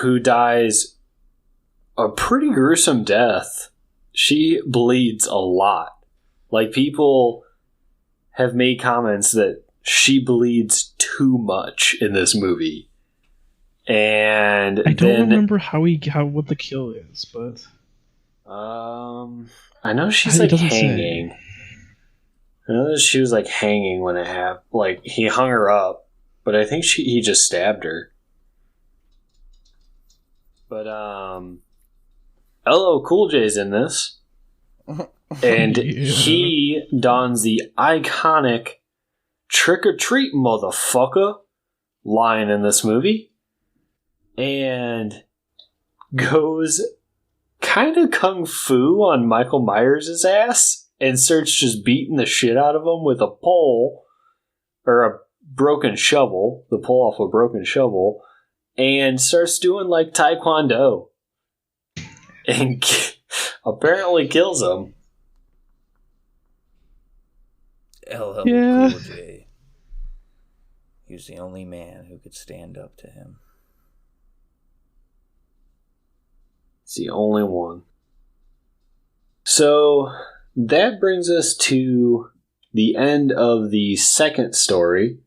who dies a pretty gruesome death. She bleeds a lot. Like, people have made comments that she bleeds too much in this movie. And I don't remember what the kill is, but I know she's like hanging. I know that she was like hanging when it happened. Like, he hung her up, but I think he just stabbed her. But LL Cool J's in this, and he dons the iconic "Trick or treat, motherfucker" line in this movie, and goes kind of kung fu on Michael Myers' ass and starts just beating the shit out of him with a pole or a broken shovel, the pole off a broken shovel, and starts doing like taekwondo and apparently kills him. LL Cool J. He was the only man who could stand up to him. It's the only one. So that brings us to the end of the second story.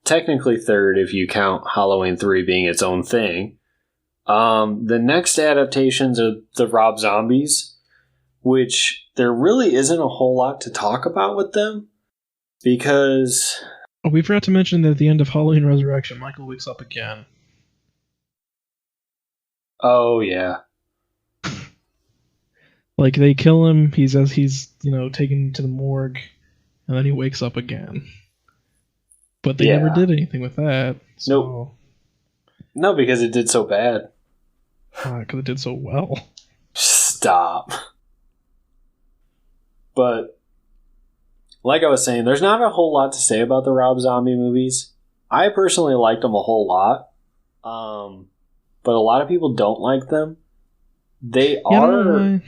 Technically third if you count Halloween 3 being its own thing. The next adaptations are the Rob Zombies, which there really isn't a whole lot to talk about with them, because... Oh, we forgot to mention that at the end of Halloween Resurrection, Michael wakes up again. Oh, yeah. Like, they kill him, he's taken to the morgue, and then he wakes up again. But they never did anything with that. So... Nope. No, because it did so bad. Because it did so well. Stop. But, like I was saying, there's not a whole lot to say about the Rob Zombie movies. I personally liked them a whole lot. But a lot of people don't like them. They are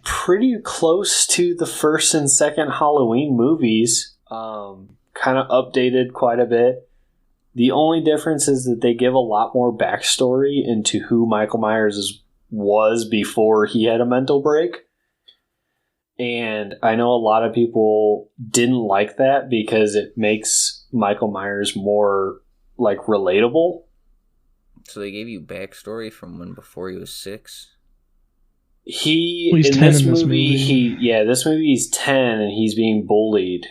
pretty close to the first and second Halloween movies. Kind of updated quite a bit. The only difference is that they give a lot more backstory into who Michael Myers was before he had a mental break. And I know a lot of people didn't like that because it makes Michael Myers more, like, relatable. So they gave you backstory from when before he was 6? He's 10 this in this movie. This movie he's 10 and he's being bullied,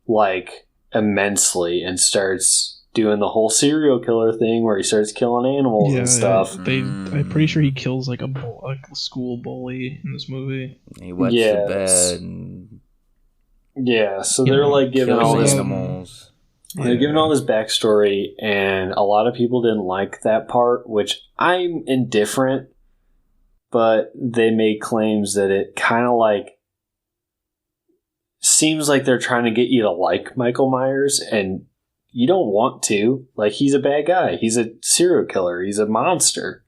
like, immensely, and starts doing the whole serial killer thing where he starts killing animals and stuff. I'm pretty sure he kills like a school bully in this movie. He wets the bed. And, so they're like giving all this animals. They're giving all this backstory, and a lot of people didn't like that part, which I'm indifferent. But they made claims that it kind of like seems like they're trying to get you to like Michael Myers, and you don't want to. Like, he's a bad guy. He's a serial killer. He's a monster.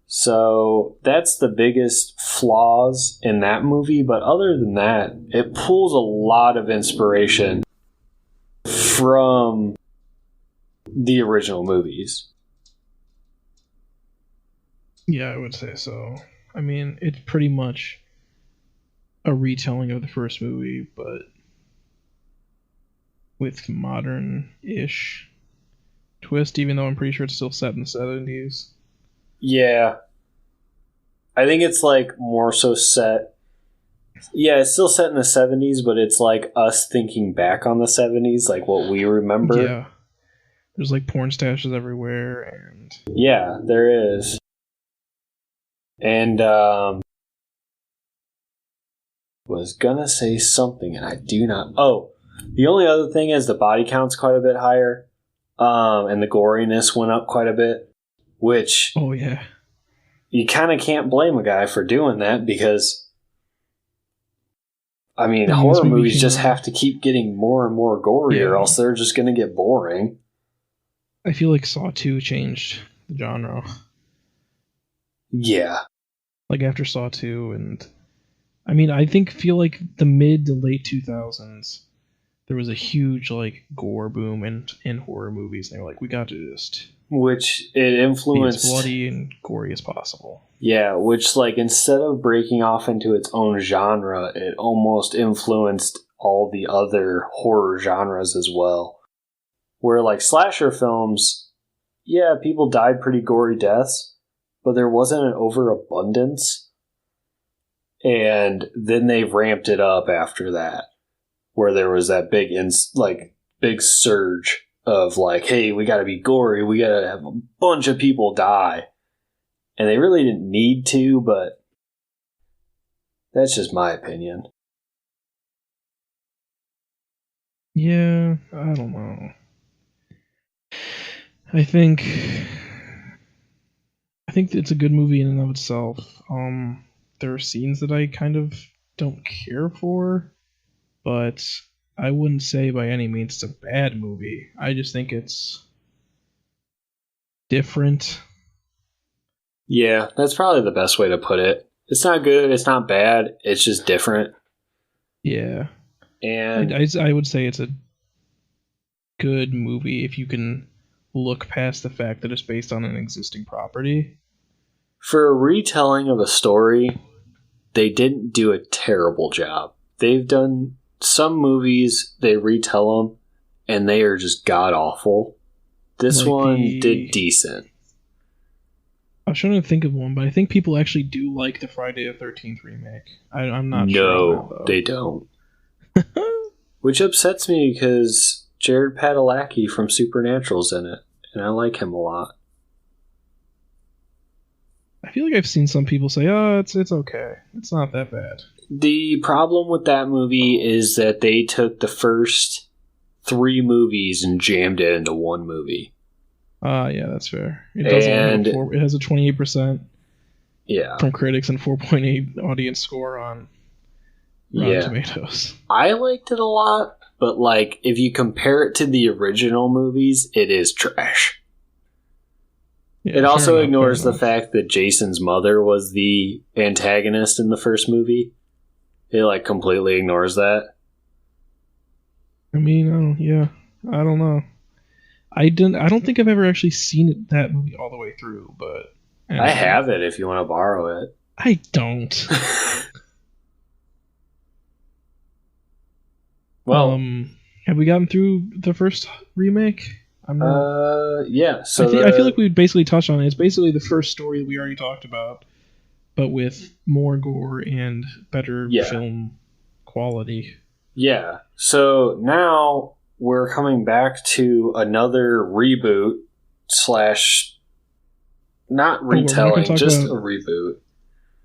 So that's the biggest flaws in that movie. But other than that, it pulls a lot of inspiration from the original movies. Yeah, I would say so. I mean, it's pretty much a retelling of the first movie, but with modern-ish twist, even though I'm pretty sure it's still set in the 70s. Yeah. I think it's like more so set. Yeah, it's still set in the 70s, but it's like us thinking back on the 70s, like what we remember. Yeah. There's like porn stashes everywhere, and... Yeah, there is. And, was gonna say something, and I do not... Oh, the only other thing is the body count's quite a bit higher, and the goriness went up quite a bit, which... Oh, yeah. You kind of can't blame a guy for doing that, because... I mean, horror movies just have to keep getting more and more gory, or else they're just gonna get boring. I feel like Saw 2 changed the genre. Yeah. Like after Saw 2, and I mean, feel like the mid to late 2000s, there was a huge like gore boom in horror movies. And they were like, we got to just which it influenced be as bloody and gory as possible. Yeah, which like instead of breaking off into its own genre, it almost influenced all the other horror genres as well. Where like slasher films, yeah, people died pretty gory deaths, but there wasn't an overabundance. And then they ramped it up after that, where there was that big surge of like, hey, we gotta be gory, we gotta have a bunch of people die. And they really didn't need to, but that's just my opinion. Yeah, I don't know. I think it's a good movie in and of itself. There are scenes that I kind of don't care for, but I wouldn't say by any means it's a bad movie. I just think it's different. Yeah, that's probably the best way to put it. It's not good, it's not bad, it's just different. Yeah. And I would say it's a good movie if you can look past the fact that it's based on an existing property. For a retelling of a story, they didn't do a terrible job. They've done some movies, they retell them, and they are just god-awful. This one did decent. I was trying to think of one, but I think people actually do like the Friday the 13th remake. I'm not sure. No, they don't. Which upsets me because Jared Padalecki from Supernatural's in it, and I like him a lot. I feel like I've seen some people say, oh, it's okay. It's not that bad. The problem with that movie is that they took the first 3 movies and jammed it into one movie. Yeah, that's fair. It has a 28% from critics and 4.8 audience score on Rotten Tomatoes. I liked it a lot, but like if you compare it to the original movies, it is trash. It also ignores the fact that Jason's mother was the antagonist in the first movie. It like completely ignores that. I mean, I don't know. I don't think I've ever actually seen that movie all the way through, but I have it if you want to borrow it. I don't. Well, have we gotten through the first remake? I'm not. Yeah. So I feel like we basically touched on it. It's basically the first story we already talked about, but with more gore and better film quality. Yeah. So now we're coming back to another reboot / not retelling, just a reboot.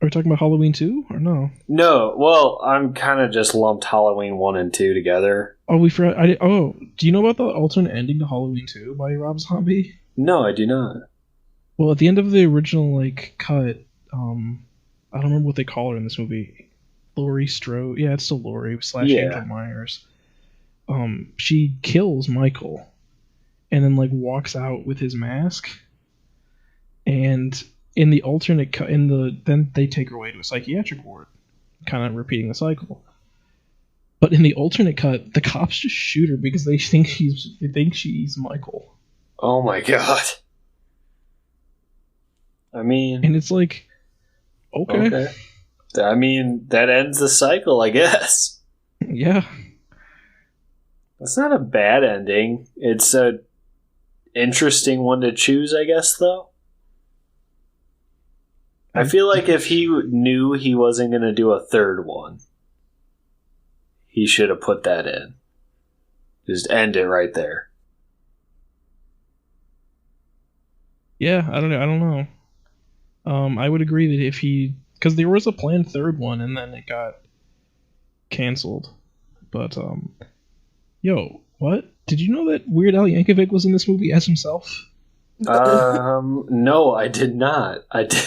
Are we talking about Halloween 2 or no? No. Well, I'm kind of just lumped Halloween 1 and 2 together. Oh, we forgot. Do you know about the alternate ending to Halloween 2 by Rob Zombie? No, I do not. Well, at the end of the original cut, I don't remember what they call her in this movie. Laurie Strode. Yeah, it's still Laurie / Angel Myers. She kills Michael, and then walks out with his mask. And in the alternate cut, then they take her away to a psychiatric ward, kind of repeating the cycle. But in the alternate cut, the cops just shoot her because they think she's Michael. Oh my god! I mean, and it's like, okay. I mean, that ends the cycle, I guess. Yeah. It's not a bad ending. It's a interesting one to choose, I guess, though. I feel like if he knew he wasn't going to do a third one, he should have put that in. Just end it right there. Yeah, I don't know. I would agree that if he... Because there was a planned third one, and then it got canceled. But, what? Did you know that Weird Al Yankovic was in this movie as himself? No, I did not.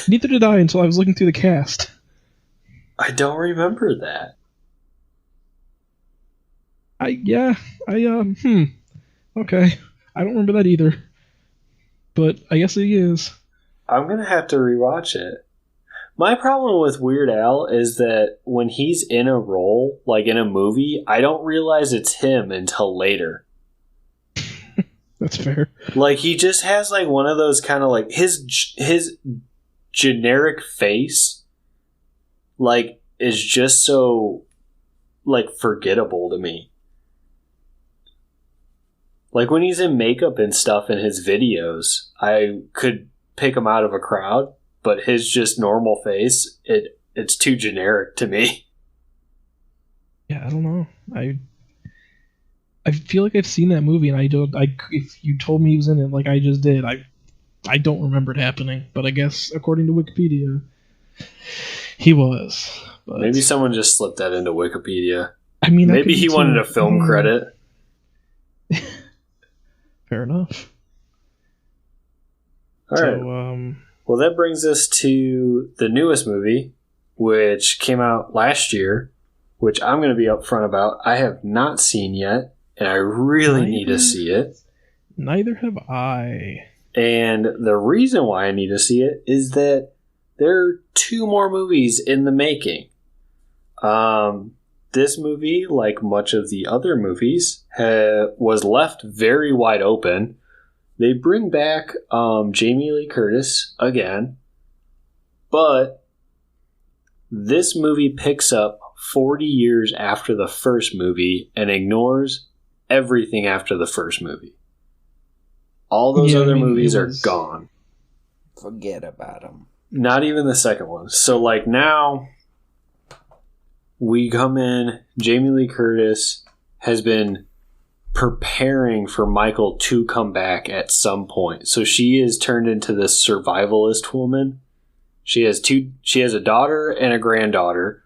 Neither did I until I was looking through the cast. I don't remember that. Okay. I don't remember that either. But I guess he is. I'm gonna have to rewatch it. My problem with Weird Al is that when he's in a role, like in a movie, I don't realize it's him until later. That's fair. Like, he just has one of those kind of his generic face is just so forgettable to me. Like, when he's in makeup and stuff in his videos, I could pick him out of a crowd, but his just normal face, it's too generic to me. Yeah, I don't know. I feel like I've seen that movie, and if you told me he was in it like I just did, I don't remember it happening. But I guess, according to Wikipedia, he was. But maybe someone just slipped that into Wikipedia. I mean, maybe he wanted a film credit. Fair enough. All right. Well, that brings us to the newest movie, which came out last year, which I'm going to be upfront about. I have not seen yet, and I really need to see it. Neither have I. And the reason why I need to see it is that there are 2 more movies in the making. This movie, like much of the other movies, was left very wide open. They bring back Jamie Lee Curtis again, but this movie picks up 40 years after the first movie and ignores everything after the first movie. All those other movies are gone. Forget about them. Not even the second one. So now we come in, Jamie Lee Curtis has been preparing for Michael to come back at some point. So she is turned into this survivalist woman. She has a daughter and a granddaughter,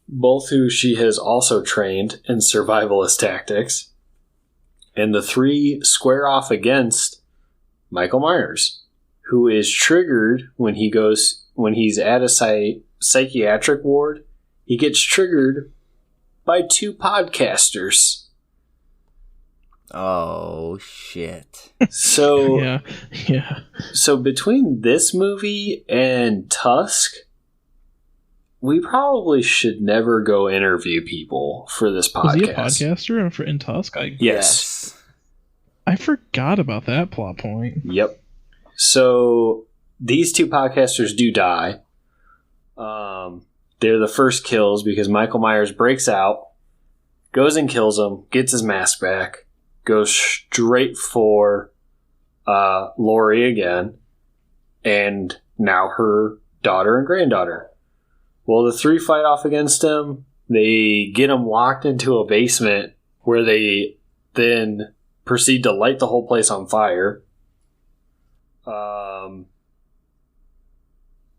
both who she has also trained in survivalist tactics. And the 3 square off against Michael Myers, who is triggered when he's at a psychiatric ward. He gets triggered by 2 podcasters. Oh, shit. So, Yeah. so between this movie and Tusk, we probably should never go interview people for this podcast. Was he a podcaster in Tusk? Yes. I forgot about that plot point. Yep. So these two podcasters do die. They're the first kills because Michael Myers breaks out, goes and kills him, gets his mask back, goes straight for Laurie again, and now her daughter and granddaughter. Well, the three fight off against him. They get him locked into a basement where they then proceed to light the whole place on fire.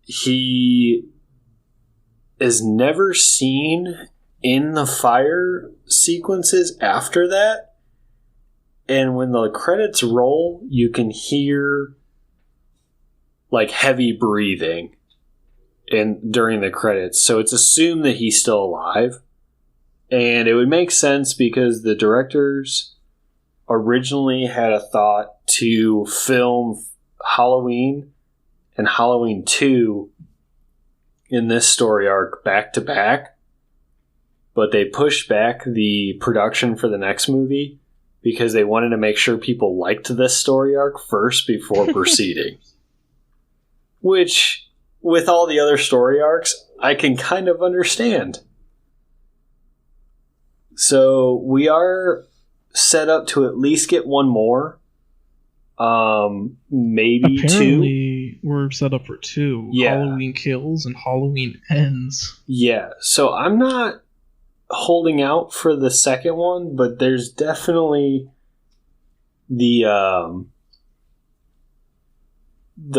He is never seen in the fire sequences after that. And when the credits roll, you can hear like heavy breathing during the credits. So it's assumed that he's still alive. And it would make sense because the directors originally had a thought to film Halloween and Halloween 2 in this story arc back to back, but they pushed back the production for the next movie because they wanted to make sure people liked this story arc first before proceeding. Which, with all the other story arcs, I can kind of understand. So we are set up to at least get one more. Maybe Apparently, two. we're set up for two. Yeah. Halloween Kills and Halloween Ends. Yeah, so I'm not holding out for the second one, but there's definitely the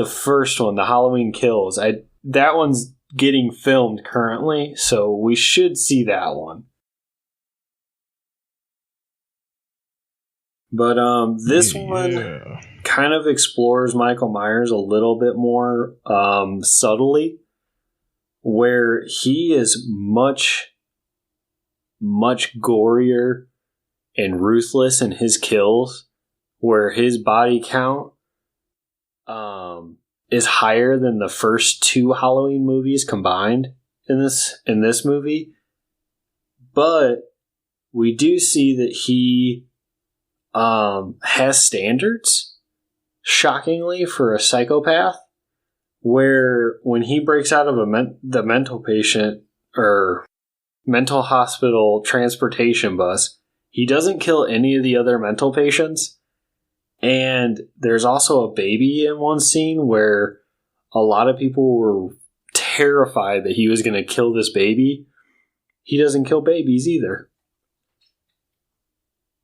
first one, the Halloween Kills. That one's getting filmed currently, so we should see that one. But this one kind of explores Michael Myers a little bit more subtly, where he is much gorier and ruthless in his kills, where his body count is higher than the first two Halloween movies combined in this movie. But we do see that he has standards, shockingly, for a psychopath, where when he breaks out of the mental patient or mental hospital transportation bus, he doesn't kill any of the other mental patients. And there's also a baby in one scene where a lot of people were terrified that he was going to kill this baby. He doesn't kill babies either.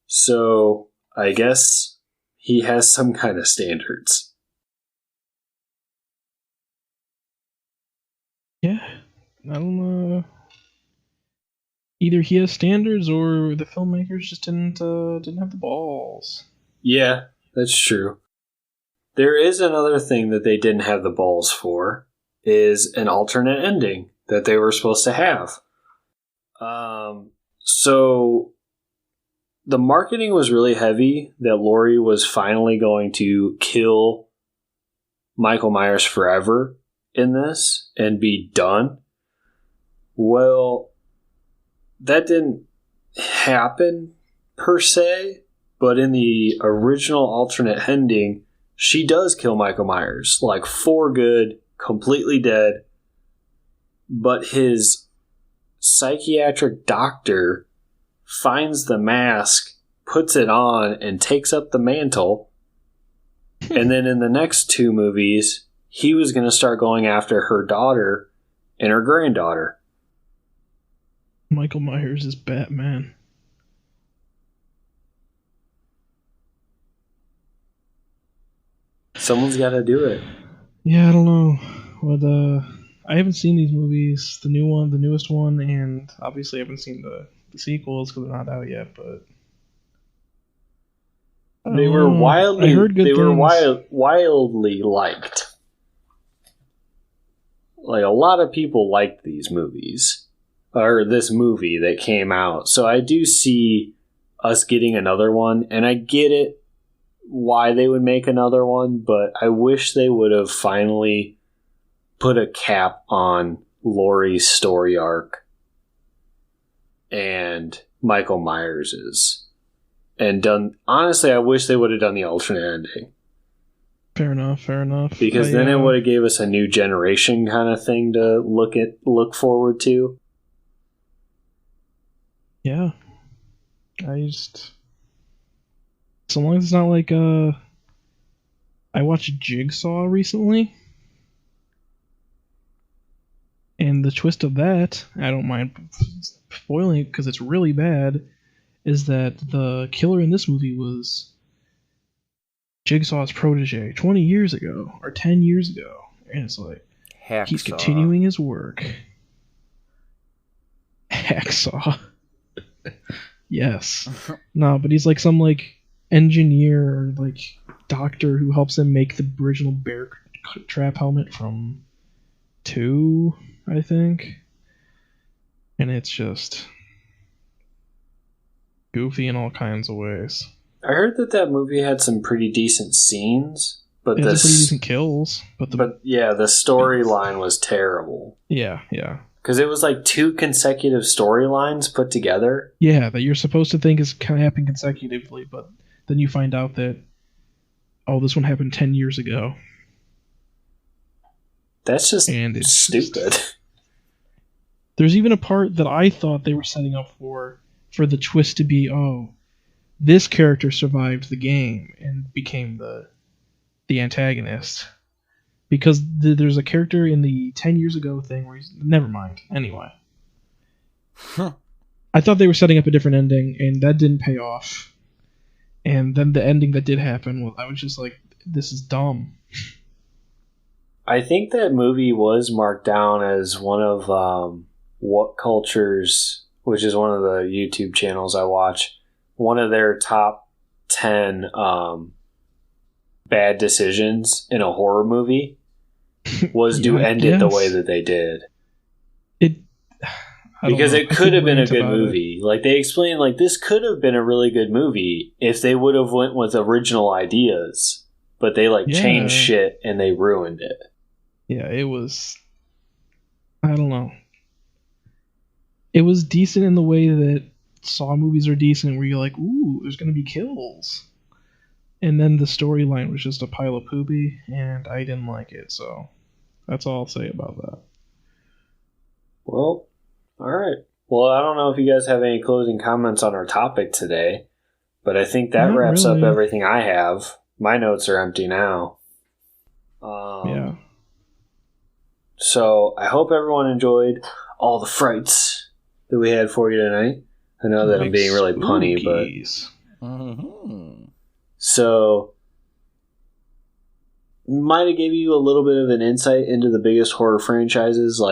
So I guess he has some kind of standards. Yeah, I don't know. Either he has standards, or the filmmakers just didn't have the balls. Yeah, that's true. There is another thing that they didn't have the balls for, is an alternate ending that they were supposed to have. So the marketing was really heavy that Laurie was finally going to kill Michael Myers forever in this and be done. Well, that didn't happen per se, but in the original alternate ending, she does kill Michael Myers, like for good, completely dead. But his psychiatric doctor finds the mask, puts it on, and takes up the mantle. And then in the next two movies, he was going to start going after her daughter and her granddaughter. Michael Myers is Batman. Someone's got to do it. Yeah, I don't know. But I haven't seen these movies, the newest one, and obviously I haven't seen the sequels because they're not out yet. But they were wildly. I heard good things. Were wildly liked. Like a lot of people liked these movies, or this movie that came out. So I do see us getting another one, and I get it why they would make another one, but I wish they would have finally put a cap on Laurie's story arc and Michael Myers's. And done, honestly, I wish they would have done the alternate ending. Fair enough. Because then it would have gave us a new generation kind of thing to look forward to. Yeah. So long as it's not like, I watched Jigsaw recently. And the twist of that, I don't mind spoiling it because it's really bad, is that the killer in this movie was Jigsaw's protege 20 years ago, or 10 years ago. And it's like, Hacksaw. He's continuing his work. Hacksaw. Yes. No, but he's like some like engineer or like doctor who helps him make the original bear trap helmet from 2, I think. And it's just goofy in all kinds of ways. I heard that movie had some pretty decent scenes, but It has some pretty decent kills, but the storyline was terrible. Yeah. Because it was like 2 consecutive storylines put together. Yeah, that you're supposed to think is kind of happening consecutively, but then you find out that, oh, this one happened 10 years ago. That's just and it's stupid. There's even a part that I thought they were setting up for the twist to be, oh, this character survived the game and became the antagonist. Because there's a character in the 10 years ago thing where he's... Never mind. Anyway. I thought they were setting up a different ending, and that didn't pay off. And then the ending that did happen, well, I was just like, this is dumb. I think that movie was marked down as one of What Culture's, which is one of the YouTube channels I watch, one of their top 10 bad decisions in a horror movie was to end it the way that they did. Because it could have been a good movie. Like, they explained, like, this could have been a really good movie if they would have went with original ideas, but they changed shit and they ruined it. Yeah, it was... I don't know. It was decent in the way that Saw movies are decent, where you're like, ooh, there's going to be kills. And then the storyline was just a pile of poopy, and I didn't like it, so that's all I'll say about that. Well, alright. Well, I don't know if you guys have any closing comments on our topic today, but I think that wraps up everything I have. My notes are empty now. Yeah. So, I hope everyone enjoyed all the frights that we had for you tonight. I know that I'm being really punny, but... Mm-hmm. So, might have gave you a little bit of an insight into the biggest horror franchises,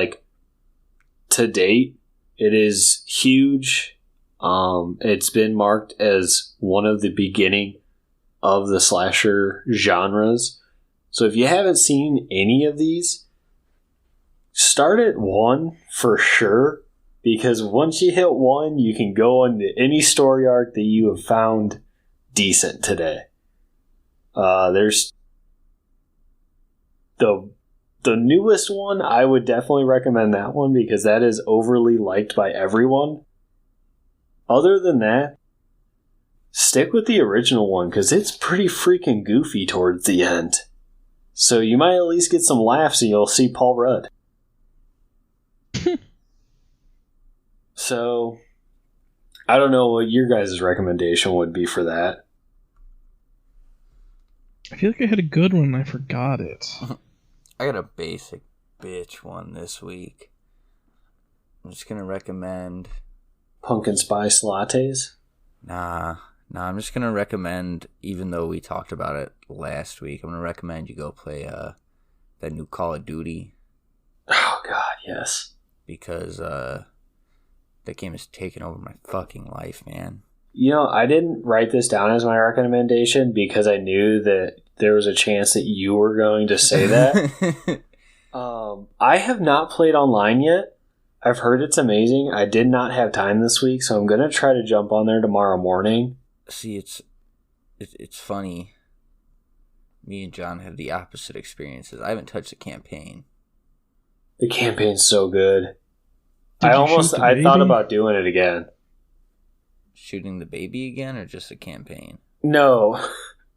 to date. It is huge. It's been marked as one of the beginning of the slasher genres. So if you haven't seen any of these, start at 1 for sure, because once you hit 1, you can go on to any story arc that you have found decent today. There's the newest one. I would definitely recommend that one because that is overly liked by everyone. Other than that, stick with the original one because it's pretty freaking goofy towards the end. So you might at least get some laughs and you'll see Paul Rudd. So, I don't know what your guys' recommendation would be for that. I feel like I had a good one and I forgot it. I got a basic bitch one this week. I'm just going to recommend... Pumpkin spice lattes? Nah, I'm just going to recommend, even though we talked about it last week, I'm going to recommend you go play that new Call of Duty. Oh, God, yes. Because that game has taken over my fucking life, man. You know, I didn't write this down as my recommendation because I knew that there was a chance that you were going to say that. I have not played online yet. I've heard it's amazing. I did not have time this week, so I'm going to try to jump on there tomorrow morning. See, it's funny. Me and John have the opposite experiences. I haven't touched the campaign. The campaign's so good. Did I you shoot the thought baby? about doing it again. Shooting the baby again, or just the campaign? No,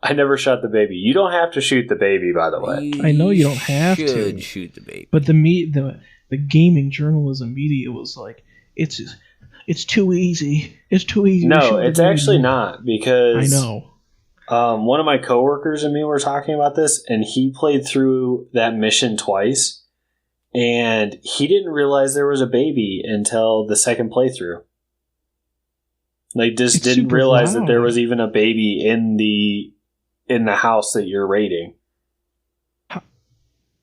I never shot the baby. You don't have to shoot the baby, by the way. I know you don't have to. Should shoot the baby. But the gaming journalism media was like, it's too easy. It's too easy. to No, shoot the it's baby." actually not, because I know. one of my coworkers and me were talking about this, and he played through that mission twice, and he didn't realize there was a baby until the second playthrough. Like, just It's didn't super realize that there loud. was even a baby in the house that you're raiding.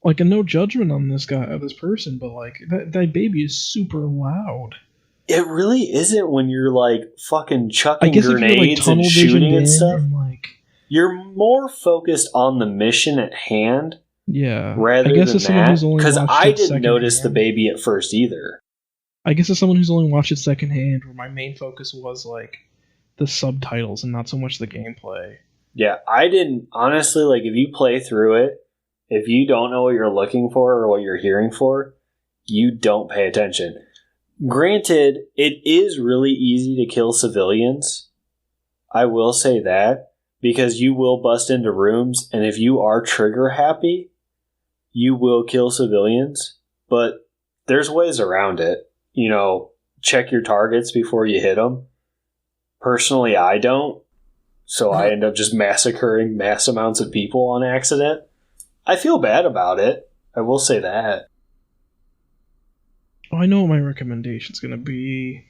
Like, and no judgment on this person, but like that baby is super loud. It really isn't when you're like fucking I chucking guess if you're like grenades tunnel and shooting visioned in and stuff. and like, You're more focused on the mission at hand yeah. rather I guess than as someone that. who's only Because watched I it didn't notice the secondhand- baby at first either. I guess as someone who's only watched it secondhand, where my main focus was like the subtitles and not so much the gameplay. Yeah, I didn't honestly, like, if you play through it, if you don't know what you're looking for or what you're hearing for, you don't pay attention. Granted, it is really easy to kill civilians. I will say that, because you will bust into rooms, and if you are trigger happy, you will kill civilians, but there's ways around it. You know, check your targets before you hit them. Personally, I don't, so I end up just massacring mass amounts of people on accident. I feel bad about it. I will say that. Oh, I know what my recommendation's gonna be.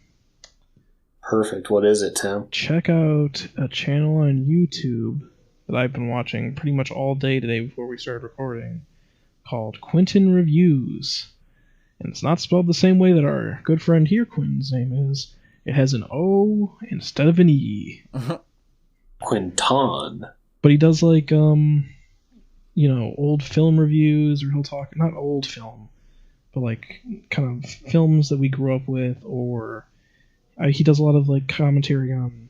Perfect. What is it, Tim? Check out a channel on YouTube that I've been watching pretty much all day today before we started recording, called Quentin Reviews. And it's not spelled the same way that our good friend here, Quentin's name is. It has an O instead of an E. Quinton. But he does like old film reviews, or he'll talk, not old film, but like kind of films that we grew up with, or he does a lot of like commentary on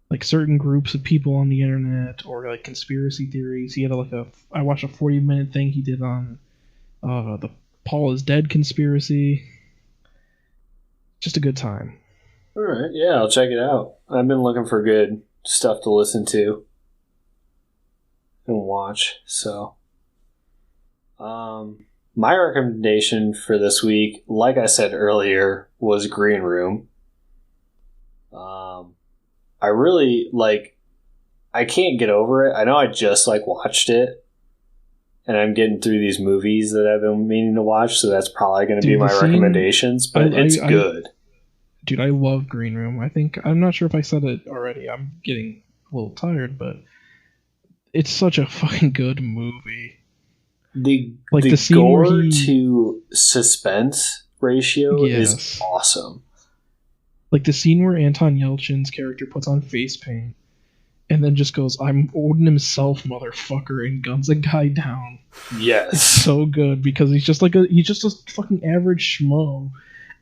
like certain groups of people on the internet, or like conspiracy theories. He had I watched a 40-minute thing he did on the Paul is dead conspiracy. Just a good time. All right. Yeah, I'll check it out. I've been looking for good stuff to listen to and watch. So, my recommendation for this week, like I said earlier, was Green Room. I really I can't get over it. I know I just watched it, and I'm getting through these movies that I've been meaning to watch, so that's probably going to be Dude, my the scene- recommendations, but it's good. Dude, I love Green Room. I'm not sure if I said it already. I'm getting a little tired, but it's such a fucking good movie. The scene where gore he- to suspense ratio is Yes. awesome. Like the scene where Anton Yelchin's character puts on face paint and then just goes, "I'm Odin himself, motherfucker," and guns a guy down. It's Yes. so good because he's just a fucking average schmo.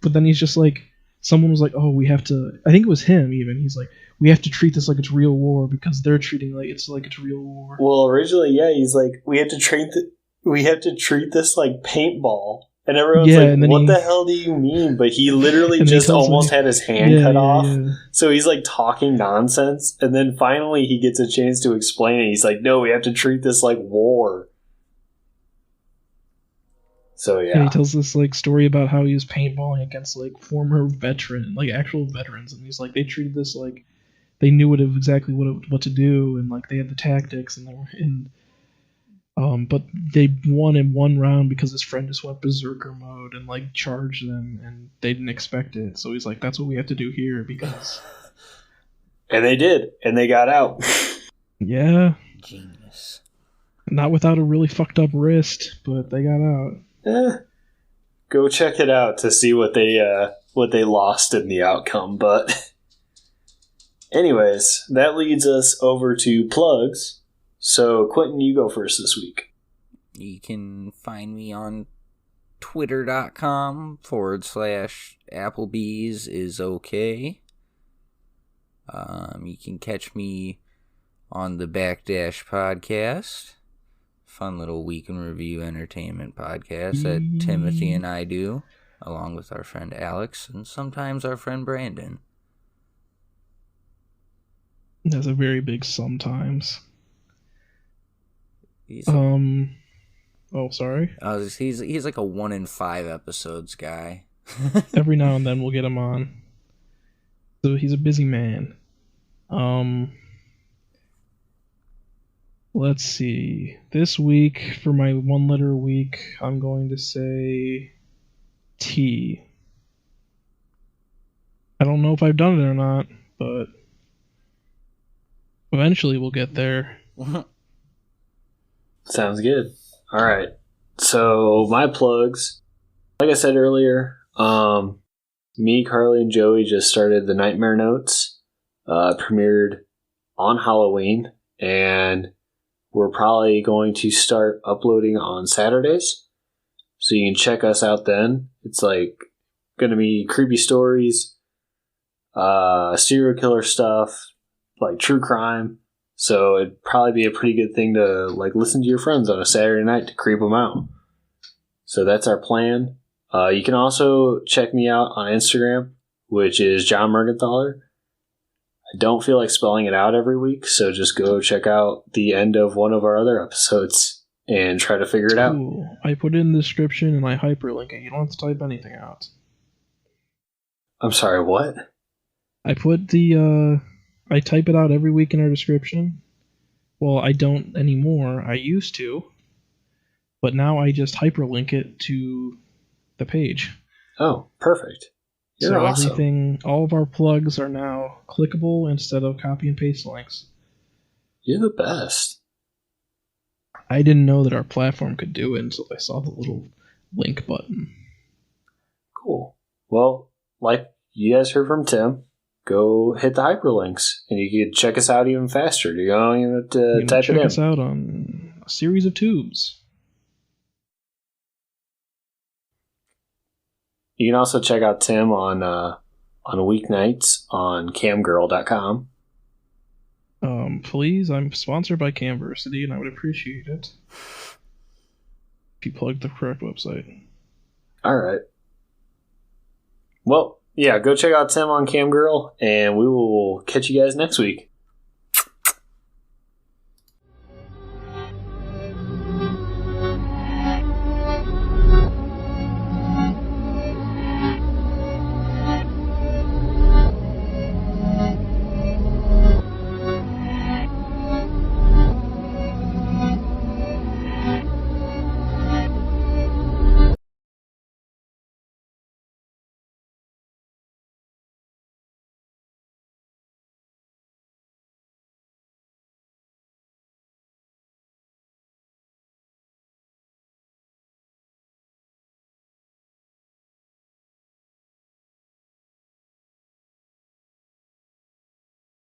But then he's just like, someone was like, "Oh, we have to," I think it was him even. He's like, "We have to treat this like it's real war because they're treating it's real war." Well, originally, yeah, he's like, we have to treat this like paintball. And everyone's Yeah, like, and then what he- the hell do you mean? But he literally And then he just tells almost him- had his hand Yeah, cut yeah, off. yeah. So he's talking nonsense. And then finally he gets a chance to explain it. He's like, no, we have to treat this like war. So And yeah. he tells this story about how he was paintballing against former actual veterans, and he's like, they treated this like they knew exactly what to do, and they had the tactics, and they were in. But they won in one round because his friend just went berserker mode and charged them, and they didn't expect it. So he's like, that's what we have to do here because. And they did. And they got out. Yeah, Genius. not without a really fucked up wrist, but they got out. Go check it out to see what they lost in the outcome. But anyways, that leads us over to plugs. So Quentin, you go first this week. You can find me on twitter.com/Applebee's is okay. You can catch me on the Backdash podcast, fun little week in review entertainment podcast that Timothy and I do, along with our friend Alex and sometimes our friend Brandon. That's a very big sometimes. Oh, sorry. He's like a 1 in 5 episodes guy. Every now and then we'll get him on. So he's a busy man. Let's see. This week, for my 1-letter week, I'm going to say T. I don't know if I've done it or not, but eventually we'll get there. Sounds good. All right. So my plugs, like I said earlier, me, Carly, and Joey just started the Nightmare Notes. Premiered on Halloween, and we're probably going to start uploading on Saturdays. So you can check us out then. It's like going to be creepy stories, serial killer stuff, like true crime. So it'd probably be a pretty good thing to like listen to your friends on a Saturday night to creep them out. So that's our plan. You can also check me out on Instagram, which is John Mergenthaler. I don't feel like spelling it out every week, so just go check out the end of one of our other episodes and try to figure it out. Cool. I put it in the description and I hyperlink it. You don't have to type anything out. I'm sorry, what? I put I type it out every week in our description. Well, I don't anymore. I used to. But now I just hyperlink it to the page. Oh, perfect. You're awesome. Everything, all of our plugs are now clickable instead of copy and paste links. You're the best. I didn't know that our platform could do it until I saw the little link button. Cool. Well, like you guys heard from Tim, go hit the hyperlinks, and you can check us out even faster. You don't even have to type it in. Check us out on a series of tubes. You can also check out Tim on weeknights on camgirl.com. Please, I'm sponsored by Camversity, and I would appreciate it if you plugged the correct website. All right. Well, yeah, go check out Tim on Camgirl, and we will catch you guys next week.